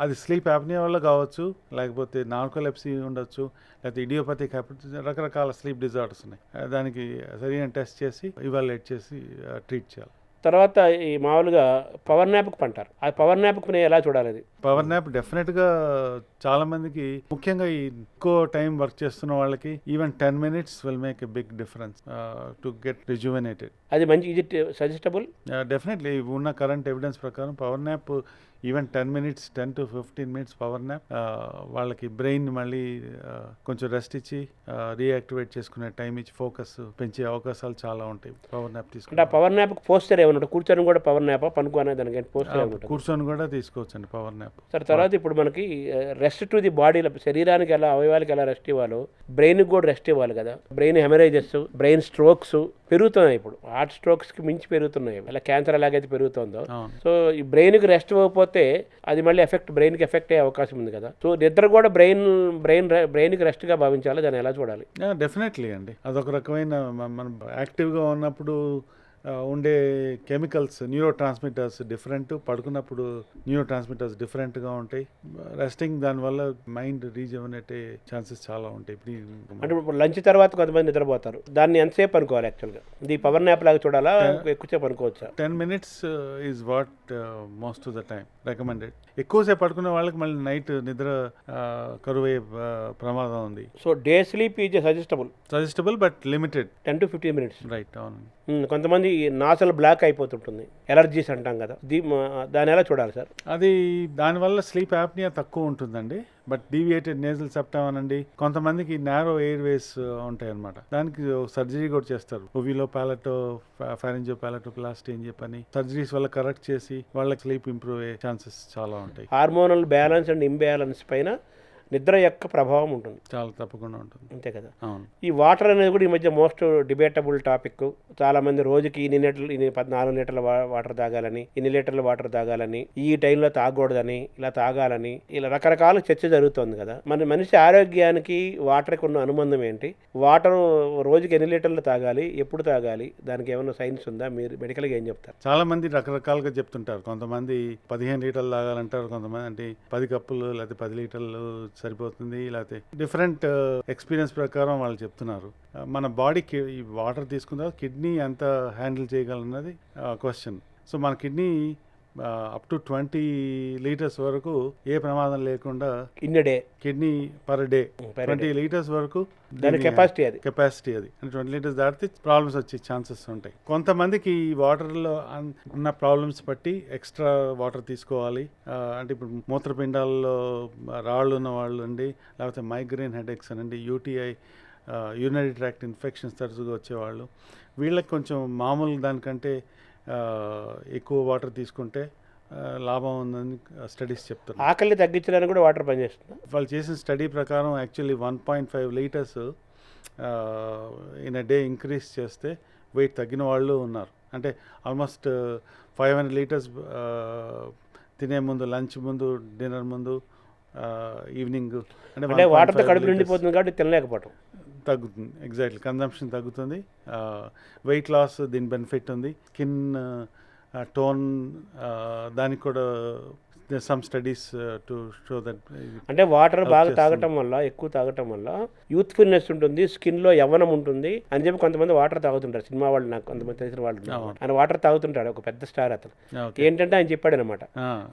C: అది స్లీప్ యాప్నియా వల్ల కావచ్చు, లేకపోతే నార్కోలెప్సీ ఉండొచ్చు, లేకపోతే ఇడియోపతిక్ రకరకాల స్లీప్ డిజార్డర్స్ ఉన్నాయి. దానికి సరైన టెస్ట్ చేసి ఇవాల్యుయేట్ చేసి ట్రీట్ చేయాలి.
B: తర్వాత ఈ మామూలుగా పవర్ న్యాప్కి పంటారు, ఆ పవర్ న్యాప్కి ఎలా చూడాలి? అది
C: పవర్ న్యాప్ డెఫినెట్గా చాలా మందికి, ముఖ్యంగా ఈ ఎక్కువ టైం వర్క్ చేస్తున్న వాళ్ళకి even 10 minutes will make a big difference to get rejuvenated.
B: అది మంచి, ఇది సజెస్టబుల్.
C: డెఫినెట్లీ ఉన్న కరెంట్ ఎవిడెన్స్ ప్రకారం power nap even 10 minutes, 10 to 15 minutes power nap వాళ్ళకి బ్రెయిన్ మళ్ళీ కొంచెం రెస్ట్ ఇచ్చి రీయాక్టివేట్ చేసుకునే టైం ఇచ్చి ఫోకస్ పెంచే అవకాశాలు చాలా ఉంటాయి పవర్ న్యాప్ తీసుకుంటే.
B: పవర్ న్యాప్ పోస్టర్ ఏమన్నా కూర్చొని కూడా పవర్ న్యాప్ పనుకోనే దానికి పోస్టర్
C: కూర్చొని కూడా తీసుకోవచ్చు అండి పవర్ న్యాప్.
B: సరే, తర్వాత ఇప్పుడు మనకి రెస్ట్ టు ది బాడీ, శరీరానికి ఎలా, అవయవాలకు ఎలా రెస్ట్ ఇవ్వాలో బ్రెయిన్కి కూడా రెస్ట్ ఇవ్వాలి కదా. బ్రెయిన్ హెమరేజెస్, బ్రెయిన్ స్ట్రోక్స్ పెరుగుతున్నాయి ఇప్పుడు, హార్ట్ స్ట్రోక్స్కి మించి పెరుగుతున్నాయి, అలా క్యాన్సర్ ఎలాగైతే పెరుగుతుందో. సో ఈ బ్రెయిన్కి రెస్ట్ ఇవ్వకపోతే అది మళ్ళీ బ్రెయిన్కి ఎఫెక్ట్ అయ్యే అవకాశం ఉంది కదా. సో నిద్ర కూడా బ్రెయిన్కి రెస్ట్గా భావించాలి, దాన్ని ఎలా చూడాలి?
C: డెఫినెట్లీ అండి, అదొక రకమైన మనం యాక్టివ్గా ఉన్నప్పుడు ఉండే కెమికల్స్ న్యూరో ట్రాన్స్మిటర్స్ డిఫరెంట్, పడుకున్నప్పుడు న్యూరో ట్రాన్స్మిటర్స్ డిఫరెంట్గా ఉంటాయి. రెస్టింగ్ దానివల్ల మైండ్ రీజనరేట్ అయ్యే ఛాన్సెస్ చాలా ఉంటాయి.
B: అంటే ఇప్పుడు లంచ్ తర్వాత కొంతమంది నిద్రపోతారు, దాన్ని ఎంతసేపు అనుకోవాలి యాక్చువల్గా? ఇది పవర్ నాప్ లాగా చూడాలా, ఎక్కువసేపు అనుకోవచ్చా?
C: 10 minutes is what most of the time recommended. ఎక్కువసేపు పడుకునే వాళ్ళకి మళ్ళీ నైట్ నిద్ర కరువయ్యే ప్రమాదం ఉంది.
B: So day sleep is
C: suggestible but limited.
B: 10 to 15 minutes.
C: Right, అవును.
B: కొంతమంది నాసల్ బ్లాక్ అయిపోతుంటుంది, ఎలర్జీస్ అంటాం కదా, దాన్ని ఎలా చూడాలి సార్?
C: అది దానివల్ల స్లీప్ యాప్నియా తక్కువ ఉంటుందండి. బట్ డీవియేటెడ్ నేజల్ సెప్టమ్ అనండి, కొంతమందికి నారో ఎయిర్ వేస్ ఉంటాయి అనమాట. దానికి సర్జరీ కూడా చేస్తారు. ఓవిలో ప్యాలెటో ఫారెంజో ప్యాలెటోప్లాస్టీ అని చెప్పని సర్జరీస్ వల్ల కరెక్ట్ చేసి వాళ్ళకి స్లీప్ ఇంప్రూవ్ అయ్యే ఛాన్సెస్ చాలా ఉంటాయి.
B: హార్మోనల్ బ్యాలెన్స్ అండ్ ఇంబ్యాలెన్స్ పైన నిద్ర యొక్క ప్రభావం ఉంటుంది,
C: చాలా తప్పకుండా ఉంటుంది.
B: అంతే కదా.
C: అవును.
B: ఈ వాటర్ అనేది కూడా ఈ మధ్య మోస్ట్ డిబేటబుల్ టాపిక్. చాలా మంది రోజుకి ఇన్ని 14 లీటర్ల వాటర్ తాగాలని, ఇన్ని లీటర్ల వాటర్ తాగాలని, ఈ టైంలో తాగకూడదని, ఇలా తాగాలని, ఇలా రకరకాల చర్చ జరుగుతుంది కదా. మన మనిషి ఆరోగ్యానికి వాటర్కి ఉన్న అనుబంధం ఏంటి? వాటర్ రోజుకి ఎన్ని లీటర్లు తాగాలి, ఎప్పుడు తాగాలి, దానికి ఏమైనా సైన్స్ ఉందా? మీరు మెడికల్గా ఏం చెప్తారు?
C: చాలా మంది రకరకాలుగా చెప్తుంటారు. కొంతమంది 15 లీటర్లు తాగాలంటారు, కొంతమంది అంటే 10 కప్పులు లేకపోతే 10 లీటర్లు సరిపోతుంది, లేకపోతే డిఫరెంట్ ఎక్స్పీరియన్స్ ప్రకారం వాళ్ళు చెప్తున్నారు. మన బాడీకి ఈ వాటర్ తీసుకున్న తర్వాత కిడ్నీ ఎంత హ్యాండిల్ చేయగలన్నది క్వశ్చన్. సో మన కిడ్నీ అప్ టు 20 liters వరకు ఏ ప్రమాదం లేకుండా
B: in day
C: kidney per day 20 liters వరకు
B: దాని కెపాసిటీ అది
C: అంటే 20 liters దాటితే ప్రాబ్లమ్స్ వచ్చే ఛాన్సెస్ ఉంటాయి. కొంతమందికి ఈ వాటర్లో ఉన్న ప్రాబ్లమ్స్ బట్టి ఎక్స్ట్రా వాటర్ తీసుకోవాలి. అంటే ఇప్పుడు మూత్రపిండాల్లో రాళ్ళు ఉన్న వాళ్ళు అండి, లేకపోతే మైగ్రేన్ హెడేక్స్ అనండి, యూటీఐ యూరినరీ ట్రాక్ట్ ఇన్ఫెక్షన్స్ తరచుగా వచ్చేవాళ్ళు, వీళ్ళకి కొంచెం మామూలు దానికంటే ఎక్కువ వాటర్ తీసుకుంటే లాభం ఉందని స్టడీస్ చెప్తారు.
B: ఆకలి తగ్గించడానికి కూడా వాటర్ పనిచేస్తుంది.
C: వాళ్ళు చేసిన స్టడీ ప్రకారం actually 1.5 liters in a day increase చేస్తే వెయిట్ తగ్గిన వాళ్ళు ఉన్నారు. అంటే ఆల్మోస్ట్ 500 liters తినే ముందు, లంచ్ ముందు, డిన్నర్ ముందు, ఈవినింగ్
B: అంటే వాటర్తో కడుపు నిండిపోతుంది కాబట్టి తినలేకపోవటం
C: తగ్గుతుంది. ఎగ్జాక్ట్లీ, కన్జంప్షన్ తగ్గుతుంది. వెయిట్ లాస్ దీని బెనిఫిట్ ఉంది. స్కిన్ టోన్ దానికి కూడా some studies to show that.
B: అంటే వాటర్ బాగా తాగటం వల్ల, ఎక్కువ తాగటం వల్ల యూత్ఫుల్నెస్ ఉంటుంది, స్కిన్లో యవ్వనం ఉంటుంది అని చెప్పి కొంతమంది వాటర్ తాగుతుంటారు. సినిమా వాళ్ళు, నాకు కొంతమంది తెలిసిన వాళ్ళు, ఆయన వాటర్ తాగుతుంటాడు. ఒక పెద్ద స్టార్ అతను. ఏంటంటే ఆయన చెప్పాడు అనమాట,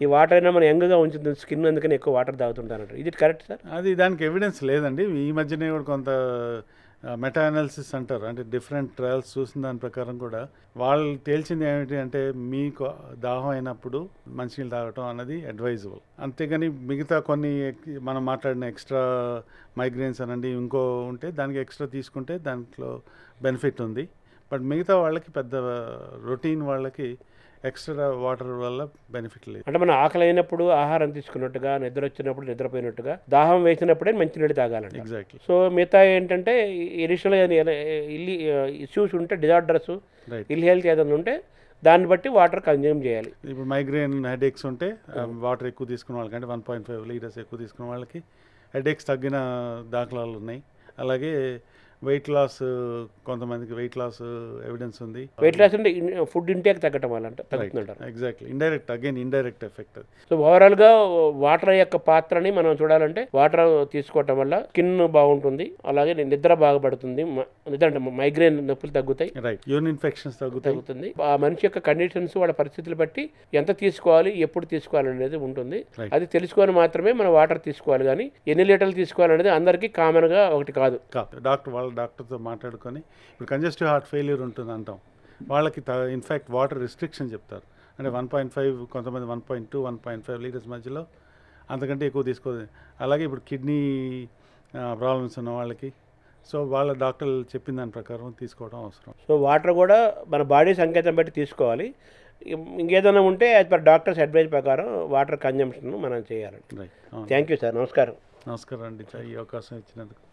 B: ఈ వాటర్ అయినా మనం యంగ్గా ఉంచుతుంది స్కిన్, అందుకని ఎక్కువ వాటర్ తాగుతుంటారు. ఇది కరెక్ట్ సార్?
C: అది దానికి ఎవిడెన్స్ లేదండి. ఈ మధ్యనే కూడా కొంత మెటా అనాలిసిస్ అంటారు, అంటే డిఫరెంట్ ట్రయల్స్ చూసిన దాని ప్రకారం కూడా వాళ్ళు తేల్చింది ఏమిటి అంటే మీకు దాహం అయినప్పుడు మంచినీళ్ళు తాగటం అన్నది అడ్వైజబుల్. అంతేగాని మిగతా కొన్ని మనం మాట్లాడిన ఎక్స్ట్రా మైగ్రేన్స్ అనండి ఇంకో ఉంటే దానికి ఎక్స్ట్రా తీసుకుంటే దాంట్లో బెనిఫిట్ ఉంది. బట్ మిగతా వాళ్ళకి పెద్ద రొటీన్ వాళ్ళకి ఎక్స్ట్రా వాటర్ వల్ల బెనిఫిట్ లేదు.
B: అంటే మనం ఆకలి అయినప్పుడు ఆహారం తీసుకున్నట్టుగా, నిద్ర వచ్చినప్పుడు నిద్రపోయినట్టుగా, దాహం వేసినప్పుడే మంచినీళ్ళు తాగాలండి.
C: ఎగ్జాక్ట్లీ.
B: సో మిగతా ఏంటంటే ఇనిషియల్ ఇష్యూస్ ఉంటే, డిజార్డర్స్, ఇల్ హెల్త్ ఏదైనా ఉంటే దాన్ని బట్టి వాటర్ కన్జ్యూమ్ చేయాలి.
C: ఇప్పుడు మైగ్రేన్ హెడేక్స్ ఉంటే వాటర్ ఎక్కువ తీసుకున్న వాళ్ళకి, అంటే 1.5 liters ఎక్కువ తీసుకున్న వాళ్ళకి హెడేక్స్ తగ్గిన దాఖలాలు ఉన్నాయి. అలాగే వెయిట్ లాస్, కొంతమందికి వెయిట్ లాస్ ఎవిడెన్స్ ఉంది.
B: వెయిట్ లాస్ అంటే ఫుడ్ ఇంటేక్ తగ్గటం వల్ల తగ్గుతుంటారు.
C: ఎగ్జాక్ట్లీ, ఇండైరెక్ట్ ఎఫెక్ట్ అది.
B: సో ఓవరాల్గా వాటర్ యొక్క పాత్రని మనం చూడాలంటే, వాటర్ తీసుకోవటం వల్ల స్కిన్ బాగుంటుంది, అలాగే నిద్ర బాగుపడుతుంది, నిద్ర అంటే మైగ్రేన్ నొప్పులు తగ్గుతాయి,
C: రైట్, యూరిన్ ఇన్ఫెక్షన్స్
B: తగ్గుతుంది. ఆ మనిషి యొక్క కండిషన్స్, వాళ్ళ పరిస్థితులు బట్టి ఎంత తీసుకోవాలి, ఎప్పుడు తీసుకోవాలి అనేది ఉంటుంది. అది తెలుసుకొని మాత్రమే మనం వాటర్ తీసుకోవాలి, కానీ ఎన్ని లీటర్లు తీసుకోవాలనేది అందరికీ కామన్గా ఒకటి కాదు.
C: డాక్టర్తో మాట్లాడుకొని, ఇప్పుడు కంజెస్టివ్ హార్ట్ ఫెయిల్యూర్ ఉంటుంది అంటాం, వాళ్ళకి ఇన్ఫ్యాక్ట్ వాటర్ రిస్ట్రిక్షన్ చెప్తారు. అంటే 1.5, కొంతమంది 1.2, 1.5 liters మధ్యలో, అంతకంటే ఎక్కువ తీసుకోదు. అలాగే ఇప్పుడు కిడ్నీ ప్రాబ్లమ్స్ ఉన్న వాళ్ళకి, సో వాళ్ళ డాక్టర్లు చెప్పిన దాని ప్రకారం తీసుకోవడం అవసరం.
B: సో వాటర్ కూడా మన బాడీ సంకేతం బట్టి తీసుకోవాలి. ఇంకేదైనా ఉంటే యాజ్ పర్ డాక్టర్స్ అడ్వైజ్ ప్రకారం వాటర్ కన్జంప్షన్ మనం చేయాలి.
C: రైట్.
B: Thank you sir. నమస్కారం.
C: నమస్కారం అండి, ఈ అవకాశం ఇచ్చినందుకు.